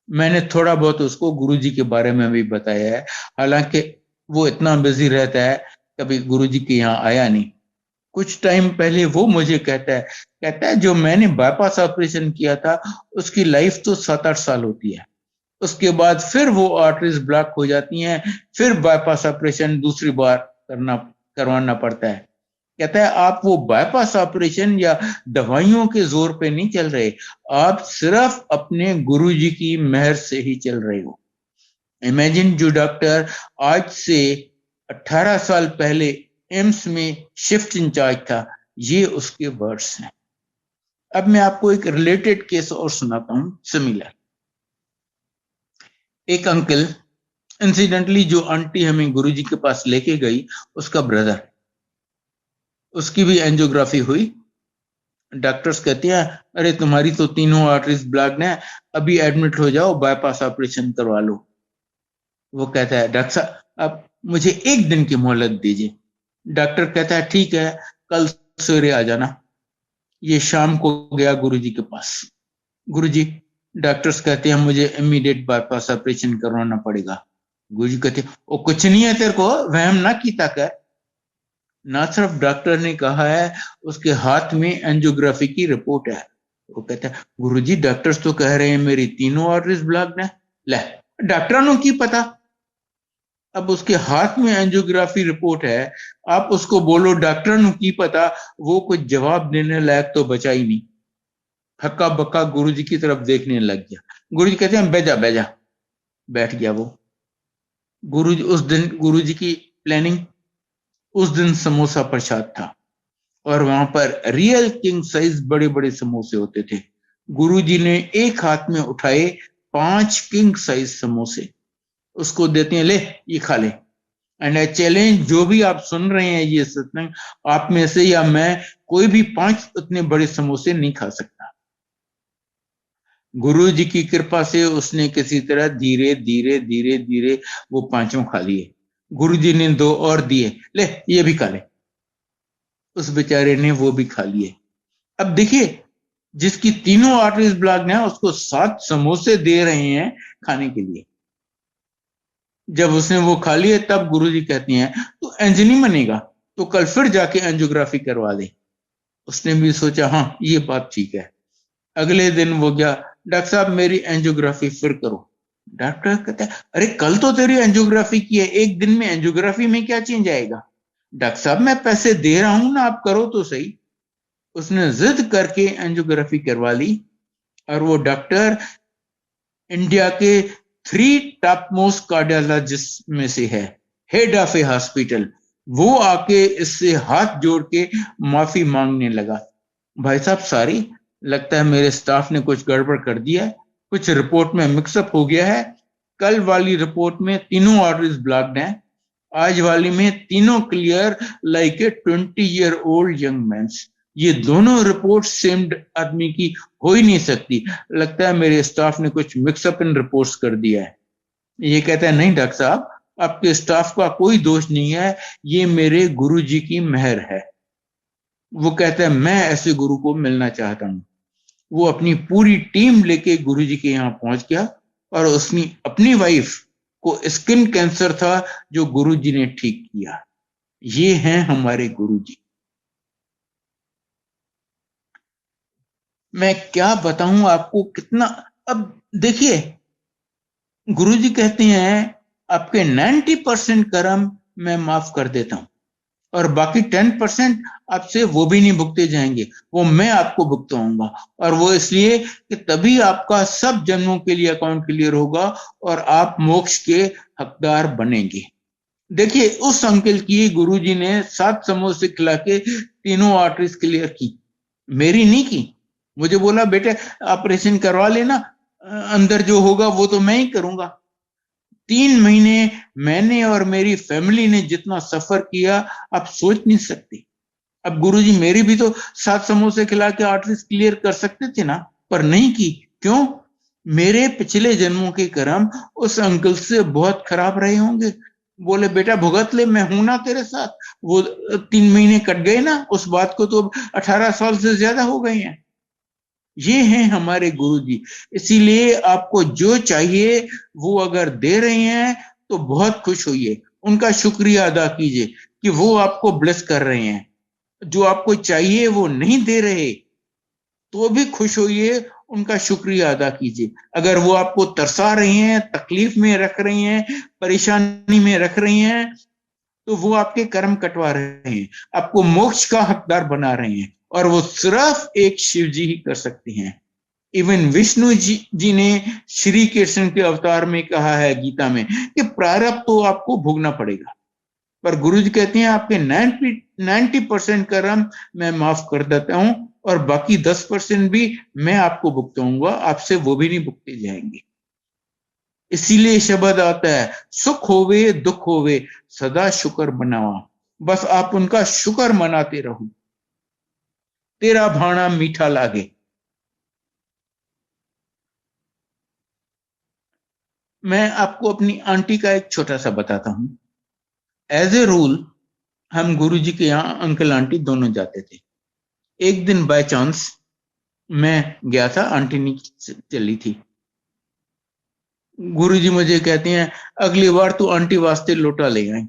मैंने थोड़ा बहुत उसको गुरुजी के बारे में भी बताया है, हालांकि वो इतना बिजी रहता है, कभी गुरुजी के यहाँ आया नहीं। कुछ टाइम पहले वो मुझे कहता है जो मैंने बाईपास ऑपरेशन किया था उसकी लाइफ तो 7-8 साल होती है, उसके बाद फिर वो आर्टरीज ब्लॉक हो जाती हैं, फिर बाईपास ऑपरेशन दूसरी बार करवाना पड़ता है। कहता है आप वो बाईपास ऑपरेशन या दवाइयों के जोर पे नहीं चल रहे, आप सिर्फ अपने गुरुजी की मेहर से ही चल रहे हो। इमेजिन, जो डॉक्टर आज से 18 साल पहले एम्स में शिफ्ट इंचार्ज था, ये उसके वर्ड्स हैं। अब मैं आपको एक रिलेटेड केस और सुनाता हूं, सिमिलर। एक अंकल, इंसिडेंटली जो आंटी हमें गुरुजी के पास लेके गई, उसका ब्रदर, उसकी भी एंजियोग्राफी हुई। डॉक्टर्स कहते हैं अरे तुम्हारी तो तीनों आर्टरीज ब्लॉक्ड हैं, अभी एडमिट हो जाओ, बाईपास ऑपरेशन करवा लो। वो कहता है डॉक्टर साहब अब मुझे 1 दिन की मोहलत दीजिए। डॉक्टर कहता है ठीक है, कल सवेरे आ जाना। ये शाम को गया गुरुजी के पास। गुरुजी, डॉक्टर्स कहते हैं मुझे इमीडिएट बाईपास ऑपरेशन करवाना पड़ेगा। गुरुजी कहते हैं वो कुछ नहीं है, तेरे को वहम ना कीता कर। ना सिर्फ डॉक्टर ने कहा है, उसके हाथ में एंजियोग्राफी की रिपोर्ट है। वो कहता है गुरुजी डॉक्टर्स तो कह रहे हैं मेरी तीनों आर्टरीज ब्लॉक्ड है। ले, डॉक्टरों ने की पता। अब उसके हाथ में एंजियोग्राफी रिपोर्ट है, आप उसको बोलो डॉक्टर ने की पता, वो कुछ जवाब देने लायक तो बचा ही नहीं। हक्का बक्का गुरुजी की तरफ देखने लग गया। गुरुजी कहते हैं बैजा बैजा, बैठ गया वो। गुरुजी, उस दिन गुरुजी की प्लानिंग, उस दिन समोसा प्रसाद था और वहां पर रियल किंग साइज बड़े बड़े समोसे होते थे। गुरुजी ने एक हाथ में उठाए 5 किंग साइज समोसे, उसको देते हैं, ले ये खा ले। एंड आई चैलेंज, जो भी आप सुन रहे हैं ये सत्संग, आप में से या मैं, कोई भी 5 उतने बड़े समोसे नहीं खा सकता। गुरुजी की कृपा से उसने किसी तरह धीरे धीरे धीरे धीरे वो 5 खा लिए। गुरुजी ने 2 और दिए, ले ये भी खा ले। उस बेचारे ने वो भी खा लिए। अब देखिए जिसकी तीनों आर्टरीज ब्लॉक है उसको 7 समोसे दे रहे हैं खाने के लिए। जब उसने वो खा लिए तब गुरुजी कहती हैं तो एंज नहीं बनेगा, तो कल फिर जाके एंजियोग्राफी करवा ले। उसने भी सोचा हाँ ये बात ठीक है। अगले दिन वो गया, डॉक्टर साहब मेरी एंजियोग्राफी फिर करो। डॉक्टर कहता है अरे कल तो तेरी एंजियोग्राफी की है, एक दिन में एंजियोग्राफी में क्या चेंज आएगा। डॉक्टर साहब मैं पैसे दे रहा हूं ना, आप करो तो सही। उसने जिद करके एंजियोग्राफी करवा ली और वो डॉक्टर इंडिया के 3 टॉप मोस्ट कार्डियोलॉजिस्ट में से है, हेड ऑफ ए हॉस्पिटल। वो आके इससे हाथ जोड़ के माफी मांगने लगा। भाई साहब सॉरी, लगता है मेरे स्टाफ ने कुछ गड़बड़ कर दिया है, कुछ रिपोर्ट में मिक्सअप हो गया है। कल वाली रिपोर्ट में तीनों आर्टरीज ब्लॉक्ड हैं, आज वाली में तीनों clear like a 20-year-old young man. ये दोनों रिपोर्ट सेम आदमी की हो ही नहीं सकती। लगता है मेरे स्टाफ ने कुछ मिक्सअप इन रिपोर्ट्स कर दिया है। ये कहता है नहीं डॉक्टर साहब, आपके स्टाफ का कोई दोष नहीं है, ये मेरे गुरुजी की मेहर है। वो कहता है मैं ऐसे गुरु को मिलना चाहता हूं। वो अपनी पूरी टीम लेके गुरुजी के यहाँ पहुंच गया और उसने अपनी वाइफ को स्किन कैंसर था जो गुरुजी ने ठीक किया। ये हैं हमारे गुरुजी। मैं क्या बताऊं आपको कितना। अब देखिए गुरुजी कहते हैं आपके 90% कर्म मैं माफ कर देता हूं और बाकी 10% आपसे वो भी नहीं भुगते जाएंगे, वो मैं आपको भुगताऊंगा। और वो इसलिए कि तभी आपका सब जन्मों के लिए अकाउंट क्लियर होगा और आप मोक्ष के हकदार बनेंगे। देखिए उस अंकल की गुरुजी ने 7 समोसे खिला के तीनों आर्टरीज क्लियर की, मेरी नहीं की। मुझे बोला बेटे ऑपरेशन करवा लेना, अंदर जो होगा वो तो मैं ही करूंगा। 3 महीने मैंने और मेरी फैमिली ने जितना सफर किया आप सोच नहीं सकते। अब गुरुजी मेरी भी तो 7 समोसे खिला के आर्टरीज क्लियर कर सकते थे ना, पर नहीं की। क्यों? मेरे पिछले जन्मों के कर्म उस अंकल से बहुत खराब रहे होंगे। बोले बेटा भुगत ले, मैं हूं ना तेरे साथ। वो 3 महीने कट गए ना, उस बात को तो 18 साल से ज्यादा हो गए हैं। ये हैं हमारे गुरुजी। इसीलिए आपको जो चाहिए वो अगर दे रहे हैं तो बहुत खुश होइए, उनका शुक्रिया अदा कीजिए कि वो आपको ब्लेस कर रहे हैं। जो आपको चाहिए वो नहीं दे रहे तो भी खुश होइए, उनका शुक्रिया अदा कीजिए। अगर वो आपको तरसा रहे हैं, तकलीफ में रख रहे हैं, परेशानी में रख रहे हैं, तो वो आपके कर्म कटवा रहे हैं, आपको मोक्ष का हकदार बना रहे हैं। और वो सिर्फ एक शिव जी ही कर सकते हैं। इवन विष्णु जी ने श्री कृष्ण के अवतार में कहा है गीता में कि प्रारब्ध तो आपको भोगना पड़ेगा, पर गुरु जी कहते हैं आपके 90% कर्म मैं माफ कर देता हूं और बाकी 10% भी मैं आपको भुगताऊंगा, आपसे वो भी नहीं भुगते जाएंगे। इसीलिए शब्द आता है सुख होवे दुख होवे सदा शुक्र मनावा। बस आप उनका शुक्र मनाते रहो, तेरा भाना मीठा लागे। मैं आपको अपनी आंटी का एक छोटा सा बताता हूं। एज ए रूल हम गुरुजी के यहाँ अंकल आंटी दोनों जाते थे। एक दिन बाय चांस मैं गया था, आंटी नहीं चली थी। गुरुजी मुझे कहते हैं अगली बार तू आंटी वास्ते लोटा ले आई।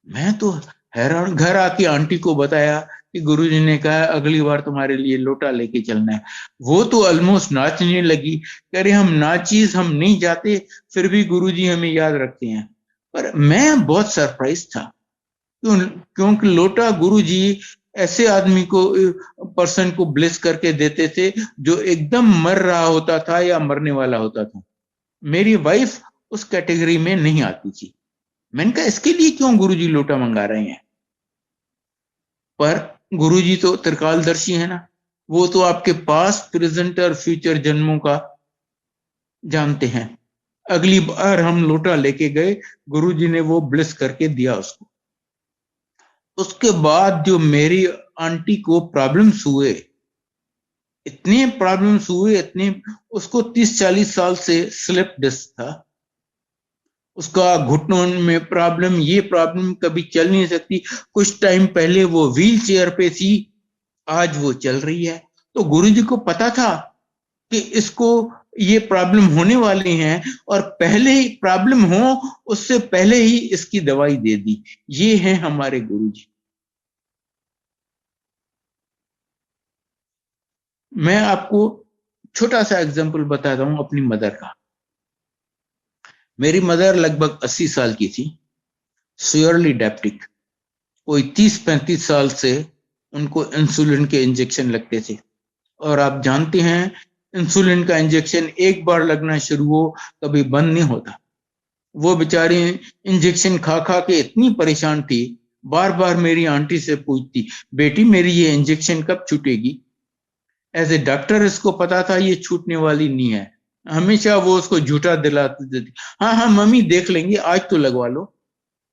मैं तो हैरान, घर आके आंटी को बताया कि गुरुजी ने कहा अगली बार तुम्हारे लिए लोटा लेके चलना है। वो तो ऑलमोस्ट नाचने लगी, कह रहे हम नाचीज हम नहीं जाते फिर भी गुरुजी हमें याद रखते हैं। पर मैं बहुत सरप्राइज था क्योंकि लोटा गुरुजी ऐसे आदमी को पर्सन को ब्लेस करके देते थे जो एकदम मर रहा होता था या मरने वाला होता था। मेरी वाइफ उस कैटेगरी में नहीं आती थी। मैंने कहा इसके लिए क्यों गुरुजी लोटा मंगा रहे हैं। पर गुरुजी तो त्रिकालदर्शी है ना, वो तो आपके पास प्रेजेंट और फ्यूचर जन्मों का जानते हैं। अगली बार हम लोटा लेके गए, गुरुजी ने वो ब्लेस करके दिया उसको। उसके बाद जो मेरी आंटी को प्रॉब्लम्स हुए, इतने प्रॉब्लम्स हुए, इतने, उसको 30-40 साल से स्लिप डिस्क था, उसका घुटनों में प्रॉब्लम, ये प्रॉब्लम, कभी चल नहीं सकती। कुछ टाइम पहले वो व्हील चेयर पे थी, आज वो चल रही है। तो गुरुजी को पता था कि इसको ये प्रॉब्लम होने वाली है, और पहले ही प्रॉब्लम हो उससे पहले ही इसकी दवाई दे दी। ये हैं हमारे गुरुजी। मैं आपको छोटा सा एग्जांपल बताता हूं अपनी मदर का। मेरी मदर लगभग 80 साल की थी, सिवियरली डायबिटिक। कोई 30-35 साल से उनको इंसुलिन के इंजेक्शन लगते थे, और आप जानते हैं इंसुलिन का इंजेक्शन एक बार लगना शुरू हो कभी बंद नहीं होता। वो बेचारी इंजेक्शन खा खा के इतनी परेशान थी, बार बार मेरी आंटी से पूछती, बेटी मेरी ये इंजेक्शन कब छूटेगी। एज ए डॉक्टर इसको पता था ये छूटने वाली नहीं है। हमेशा वो उसको झूठा दिलाती देती, हाँ हाँ मम्मी देख लेंगे, आज तो लगवा लो।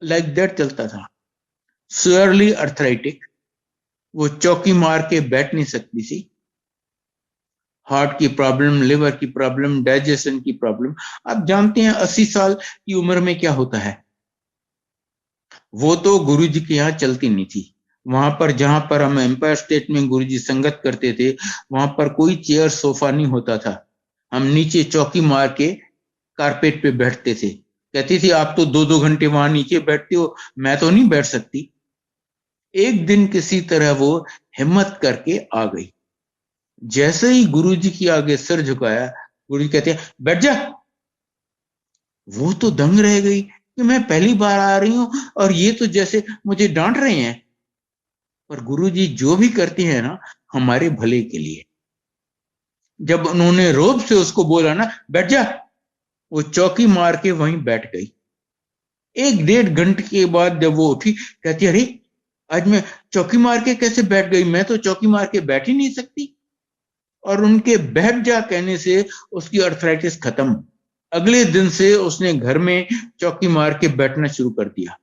लाइक दैट चलता था। सिवियरली अर्थराइटिक, वो चौकी मार के बैठ नहीं सकती थी। हार्ट की प्रॉब्लम, लिवर की प्रॉब्लम, डाइजेशन की प्रॉब्लम। आप जानते हैं 80 साल की उम्र में क्या होता है। वो तो गुरुजी के यहाँ चलती नहीं थी। वहां पर जहां पर हम एम्पायर स्टेट में गुरुजी संगत करते थे, वहां पर कोई चेयर सोफा नहीं होता था। हम नीचे चौकी मार के कारपेट पे बैठते थे। कहती थी आप तो 2-2 घंटे वहां नीचे बैठते हो, मैं तो नहीं बैठ सकती। एक दिन किसी तरह वो हिम्मत करके आ गई। जैसे ही गुरुजी के आगे सिर झुकाया, गुरुजी कहते हैं बैठ जा। वो तो दंग रह गई कि मैं पहली बार आ रही हूं और ये तो जैसे मुझे डांट रहे हैं। पर गुरुजी जो भी करते हैं ना, हमारे भले के लिए। जब उन्होंने रोब से उसको बोला ना बैठ जा, वो चौकी मार के वहीं बैठ गई। 1-1.5 घंटे के बाद जब वो उठी, कहती अरे आज मैं चौकी मार के कैसे बैठ गई, मैं तो चौकी मार के बैठ ही नहीं सकती। और उनके बैठ जा कहने से उसकी अर्थराइटिस खत्म। अगले दिन से उसने घर में चौकी मार के बैठना शुरू कर दिया।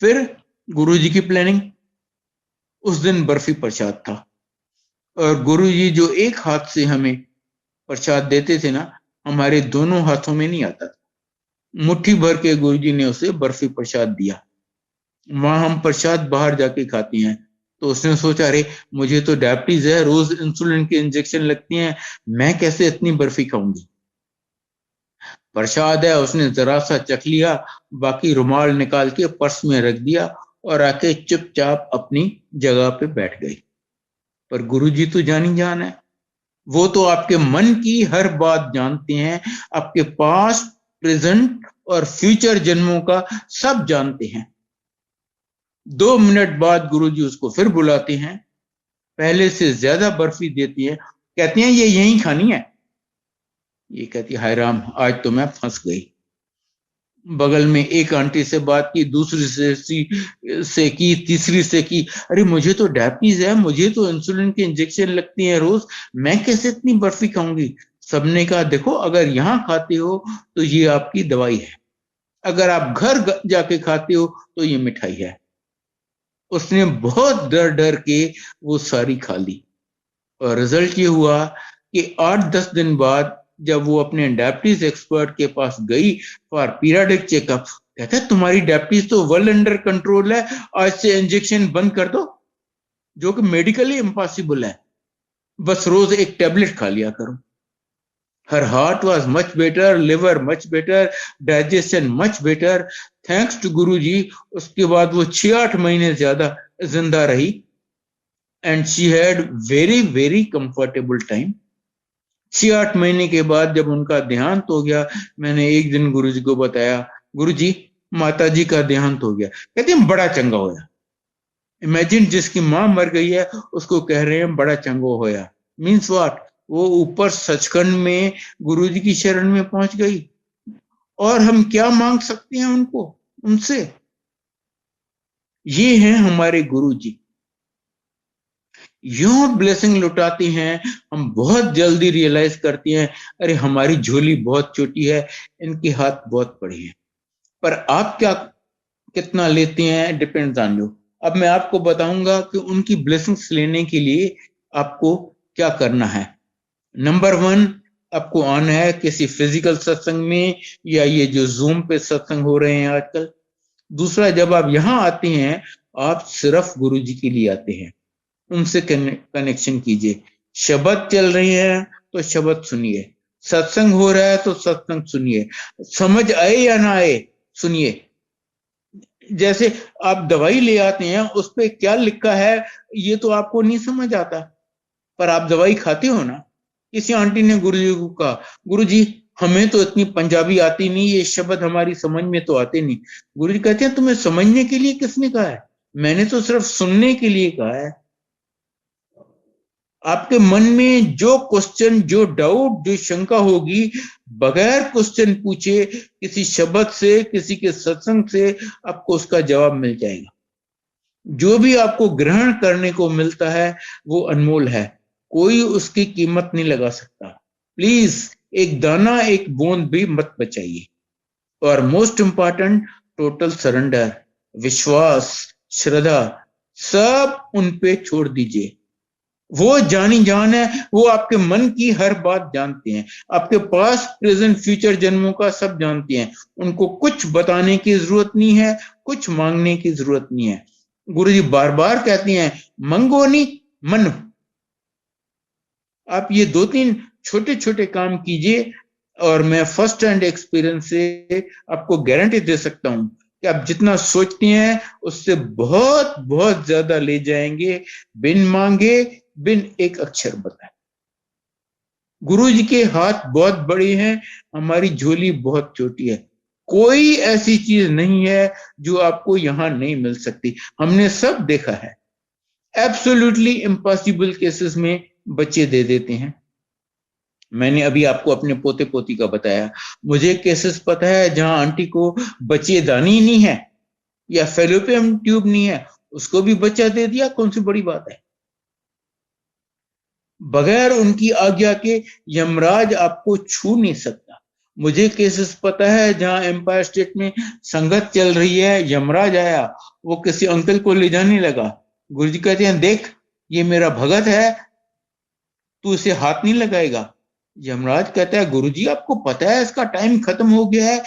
फिर गुरुजी की प्लानिंग। उस दिन बर्फी प्रसाद था, और गुरुजी जो एक हाथ से हमें प्रसाद देते थे ना, हमारे दोनों हाथों में नहीं आता था। मुट्ठी भर के गुरुजी ने उसे बर्फी प्रसाद दिया। वहां हम प्रसाद बाहर जाके खाते हैं, तो उसने सोचा अरे मुझे तो डायबिटीज है, रोज इंसुलिन के इंजेक्शन लगती हैं, मैं कैसे इतनी बर्फी खाऊंगी। प्रसाद है, उसने जरा सा चख लिया, बाकी रुमाल निकाल के पर्स में रख दिया और आके चुपचाप अपनी जगह पे बैठ गई। पर गुरुजी तो जानी जान है, वो तो आपके मन की हर बात जानते हैं, आपके पास्ट, प्रेजेंट और फ्यूचर जन्मों का सब जानते हैं। 2 मिनट बाद गुरुजी उसको फिर बुलाते हैं, पहले से ज्यादा बर्फी देती है, कहते हैं ये यहीं खानी है। ये कहती हाय राम, आज तो मैं फंस गई। बगल में एक आंटी से बात की, दूसरी से की, तीसरी से की, अरे मुझे तो डायबिटीज है, मुझे तो इंसुलिन के इंजेक्शन लगती हैं रोज, मैं कैसे इतनी बर्फी खाऊंगी। सबने कहा देखो अगर यहाँ खाते हो तो ये आपकी दवाई है, अगर आप घर जाके खाते हो तो ये मिठाई है। उसने बहुत डर डर के वो सारी खा ली, और रिजल्ट ये हुआ कि 8-10 दिन बाद जब वो अपने डायबिटीज एक्सपर्ट के पास गई फॉर पीरियडिक चेकअप, कहता है तुम्हारी डायबिटीज तो वेल अंडर कंट्रोल है, आज से इंजेक्शन बंद कर दो, जो कि मेडिकली इम्पॉसिबल है, बस रोज एक टैबलेट खा लिया करो। Her heart was much better, liver much better, digestion much better, thanks to Guruji. उसके बाद वो 6-8 महीने ज्यादा जिंदा रही, and she had very very comfortable time. 6-8 महीने के बाद जब उनका देहांत हो गया, मैंने एक दिन गुरुजी को बताया, गुरुजी माता जी का देहांत हो गया। कहते हैं बड़ा चंगा होया। इमेजिन, जिसकी मां मर गई है उसको कह रहे हैं बड़ा चंगा होया। Means what? वो ऊपर सचखंड में गुरुजी की शरण में पहुंच गई, और हम क्या मांग सकते हैं उनसे। ये हैं हमारे गुरुजी। यूं ब्लेसिंग लुटाती हैं, हम बहुत जल्दी रियलाइज करते हैं अरे हमारी झोली बहुत छोटी है, इनके हाथ बहुत बड़े हैं। पर आप क्या कितना लेते हैं डिपेंड्स ऑन यू। अब मैं आपको बताऊंगा कि उनकी ब्लेसिंग्स लेने के लिए आपको क्या करना है। नंबर 1, आपको आना है किसी फिजिकल सत्संग में, या ये जो जूम पे सत्संग हो रहे हैं आजकल। दूसरा, जब आप यहाँ आते हैं आप सिर्फ गुरुजी के लिए आते हैं, उनसे कनेक्शन कीजिए। शब्द चल रही है तो शब्द सुनिए, सत्संग हो रहा है तो सत्संग सुनिए, समझ आए या ना आए सुनिए। जैसे आप दवाई ले आते हैं, उस पे क्या लिखा है ये तो आपको नहीं समझ आता, पर आप दवाई खाते हो ना। किसी आंटी ने गुरुजी को कहा, गुरुजी हमें तो इतनी पंजाबी आती नहीं, ये शब्द हमारी समझ में तो आते नहीं। गुरुजी कहते हैं तुम्हें समझने के लिए किसने कहा है, मैंने तो सिर्फ सुनने के लिए कहा है। आपके मन में जो क्वेश्चन, जो डाउट, जो शंका होगी, बगैर क्वेश्चन पूछे किसी शब्द से, किसी के सत्संग से आपको उसका जवाब मिल जाएगा। जो भी आपको ग्रहण करने को मिलता है वो अनमोल है, कोई उसकी कीमत नहीं लगा सकता। प्लीज एक दाना, एक बूंद भी मत बचाइए। और मोस्ट इंपॉर्टेंट, टोटल सरेंडर, विश्वास, श्रद्धा, सब उन पे छोड़ दीजिए। वो जानी जान है, वो आपके मन की हर बात जानते हैं, आपके पास प्रेजेंट फ्यूचर जन्मों का सब जानते हैं। उनको कुछ बताने की जरूरत नहीं है, कुछ मांगने की जरूरत नहीं है। गुरुजी बार बार कहते हैं मंगो नहीं मनो। आप ये 2-3 छोटे छोटे काम कीजिए और मैं फर्स्ट हैंड एक्सपीरियंस से आपको गारंटी दे सकता हूं कि आप जितना सोचते हैं उससे बहुत बहुत ज्यादा ले जाएंगे, बिन मांगे, बिन एक अक्षर बताए। गुरु जी के हाथ बहुत बड़े हैं, हमारी झोली बहुत छोटी है। कोई ऐसी चीज नहीं है जो आपको यहां नहीं मिल सकती, हमने सब देखा है। एब्सोल्युटली इम्पॉसिबल केसेस में बच्चे दे देते हैं। मैंने अभी आपको अपने पोते पोती का बताया, मुझे केसेस पता है जहां आंटी को बच्चेदानी नहीं है या फेलोपियम ट्यूब नहीं है, उसको भी बच्चा दे दिया, कौन सी बड़ी बात है। बगैर उनकी आज्ञा के यमराज आपको छू नहीं सकता। मुझे केसेस पता है जहां एम्पायर स्टेट में संगत चल रही है, यमराज आया, वो किसी अंकल को ले जाने लगा। गुरुजी कहते हैं देख ये मेरा भगत है, तू इसे हाथ नहीं लगाएगा। यमराज कहता है गुरुजी आपको पता है इसका टाइम खत्म हो गया है,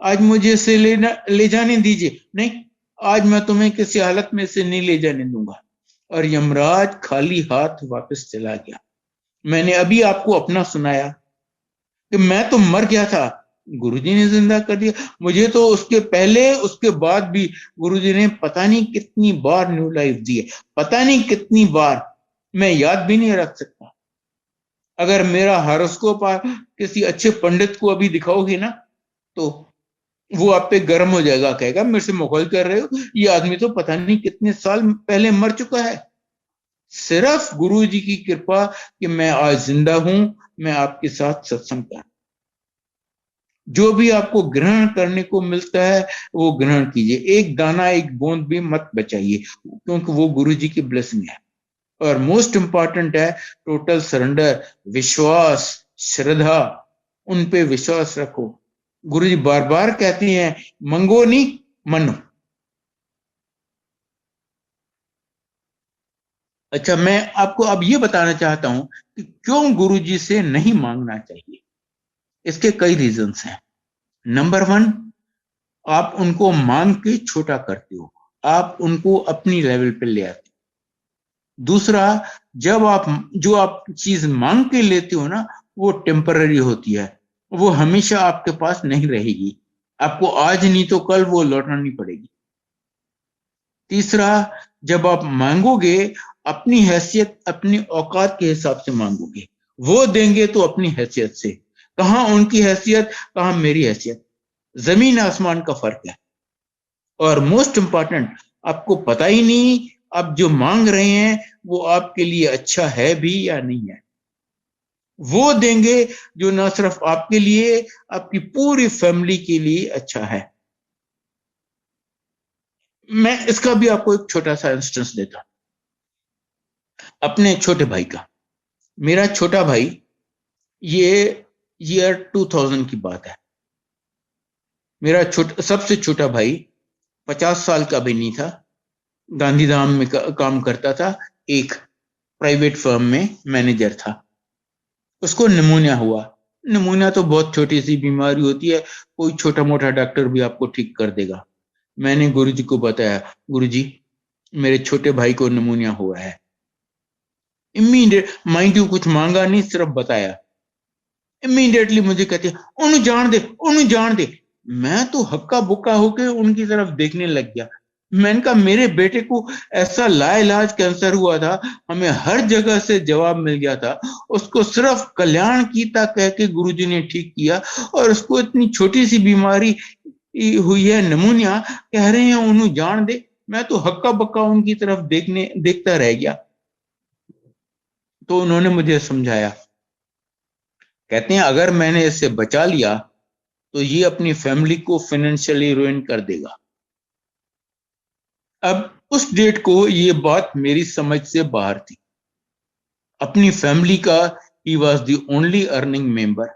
आज मुझे इसे ले जाने दीजिए। नहीं, आज मैं तुम्हें किसी हालत में इसे नहीं ले जाने दूंगा। और यमराज खाली हाथ वापस चला गया। मैंने अभी आपको अपना सुनाया कि मैं तो मर गया था, गुरुजी ने जिंदा कर दिया मुझे। तो उसके पहले उसके बाद भी गुरुजी ने पता नहीं कितनी बार न्यू लाइफ दी है, पता नहीं कितनी बार, मैं याद भी नहीं रख सकता। अगर मेरा हॉरोस्कोप किसी अच्छे पंडित को अभी दिखाओगे ना तो वो आप पे गर्म हो जाएगा, कहेगा मेरे से मखौल कर रहे हो, ये आदमी तो पता नहीं कितने साल पहले मर चुका है। सिर्फ गुरु जी की कृपा कि मैं आज जिंदा हूं, मैं आपके साथ सत्संग कर। जो भी आपको ग्रहण करने को मिलता है वो ग्रहण कीजिए, एक दाना एक बूंद भी मत बचाइए, क्योंकि वो गुरु जी की ब्लेसिंग है। और मोस्ट इंपॉर्टेंट है टोटल सरेंडर, विश्वास, श्रद्धा, उन पे विश्वास रखो। गुरु जी बार बार कहते हैं मंगो नहीं मनो। अच्छा, मैं आपको अब ये बताना चाहता हूं कि क्यों गुरु जी से नहीं मांगना चाहिए। इसके कई रीजंस हैं। नंबर 1, आप उनको मांग के छोटा करते हो, आप उनको अपनी लेवल पे ले आते हो। दूसरा, जब आप जो आप चीज मांग के लेते हो ना वो टेम्पररी होती है, वो हमेशा आपके पास नहीं रहेगी, आपको आज नहीं तो कल वो लौटानी पड़ेगी। तीसरा, जब आप मांगोगे अपनी हैसियत, अपनी औकात के हिसाब से मांगोगे, वो देंगे तो अपनी हैसियत से। कहां उनकी हैसियत, कहां मेरी हैसियत, जमीन आसमान का फर्क है। और मोस्ट इंपॉर्टेंट, आपको पता ही नहीं आप जो मांग रहे हैं वो आपके लिए अच्छा है भी या नहीं है। वो देंगे जो ना सिर्फ आपके लिए, आपकी पूरी फैमिली के लिए अच्छा है। मैं इसका भी आपको एक छोटा सा इंस्टेंस देता हूं, अपने छोटे भाई का। मेरा छोटा भाई, ये ईयर 2000 की बात है। मेरा सबसे छोटा भाई 50 साल का भी नहीं था, गांधीधाम में काम करता था, एक प्राइवेट फर्म में मैनेजर था। उसको निमोनिया हुआ। निमोनिया तो बहुत छोटी सी बीमारी होती है, कोई छोटा मोटा डॉक्टर भी आपको ठीक कर देगा। मैंने गुरुजी को बताया, गुरुजी मेरे छोटे भाई को निमोनिया हुआ है। इमीडिएट, माइंड यू कुछ मांगा नहीं, सिर्फ बताया। इमीडिएटली मुझे कहते उन्हें जान दे, उन्हें जान दे। मैं तो हक्का बुक्का होके उनकी तरफ देखने लग गया। मैंने कहा मेरे बेटे को ऐसा लाइलाज कैंसर हुआ था, हमें हर जगह से जवाब मिल गया था, उसको सिर्फ कल्याण कीता कह के गुरुजी ने ठीक किया, और उसको इतनी छोटी सी बीमारी हुई है, निमोनिया, कह रहे हैं उन्हें जान दे। मैं तो हक्का बक्का उनकी तरफ देखता रह गया। तो उन्होंने मुझे समझाया, कहते हैं अगर मैंने इसे बचा लिया तो ये अपनी फैमिली को फाइनेंशियली रुइन कर देगा। अब उस डेट को ये बात मेरी समझ से बाहर थी। अपनी फैमिली का he was the only earning member.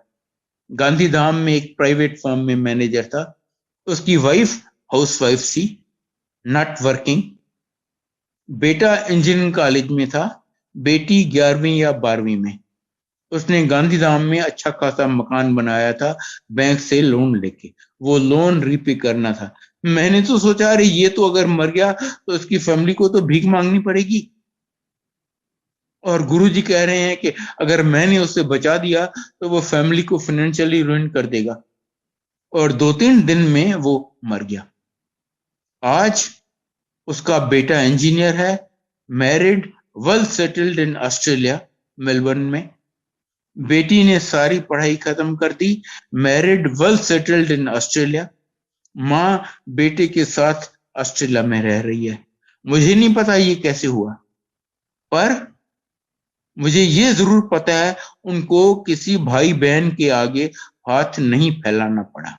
Gandhidham में एक प्राइवेट फर्म में मैनेजर था। उसकी वाइफ हाउसवाइफ थी, नॉट वर्किंग। बेटा इंजीनियरिंग कॉलेज में था, बेटी 11वीं या 12वीं में। उसने गांधीधाम में अच्छा खासा मकान बनाया था बैंक से लोन लेके, वो लोन रीपे करना था। मैंने तो सोचा अरे ये तो अगर मर गया तो उसकी फैमिली को तो भीख मांगनी पड़ेगी, और गुरुजी कह रहे हैं कि अगर मैंने उसे बचा दिया तो वो फैमिली को फाइनेंशियली रुइन कर देगा। और 2-3 दिन में वो मर गया। आज उसका बेटा इंजीनियर है, married, well settled in Australia, Melbourne में। बेटी ने सारी पढ़ाई खत्म कर दी, married, well settled in Australia. माँ बेटे के साथ ऑस्ट्रेलिया में रह रही है। मुझे नहीं पता ये कैसे हुआ, पर मुझे ये जरूर पता है उनको किसी भाई बहन के आगे हाथ नहीं फैलाना पड़ा।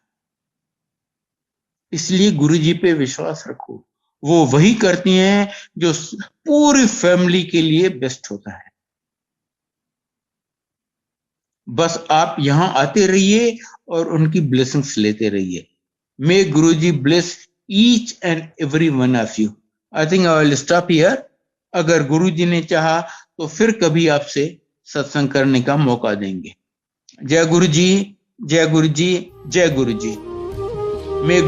इसलिए गुरुजी पे विश्वास रखो, वो वही करती हैं जो पूरी फैमिली के लिए बेस्ट होता है। बस आप यहां आते रहिए और उनकी ब्लेसिंग्स लेते रहिए। May Guruji bless each and every one of you. I think I will stop here. अगर गुरुजी ने चाहा तो फिर कभी आपसे सत्संग करने का मौका देंगे। जय गुरु जी, जय गुरु जी, जय गुरु जी। मे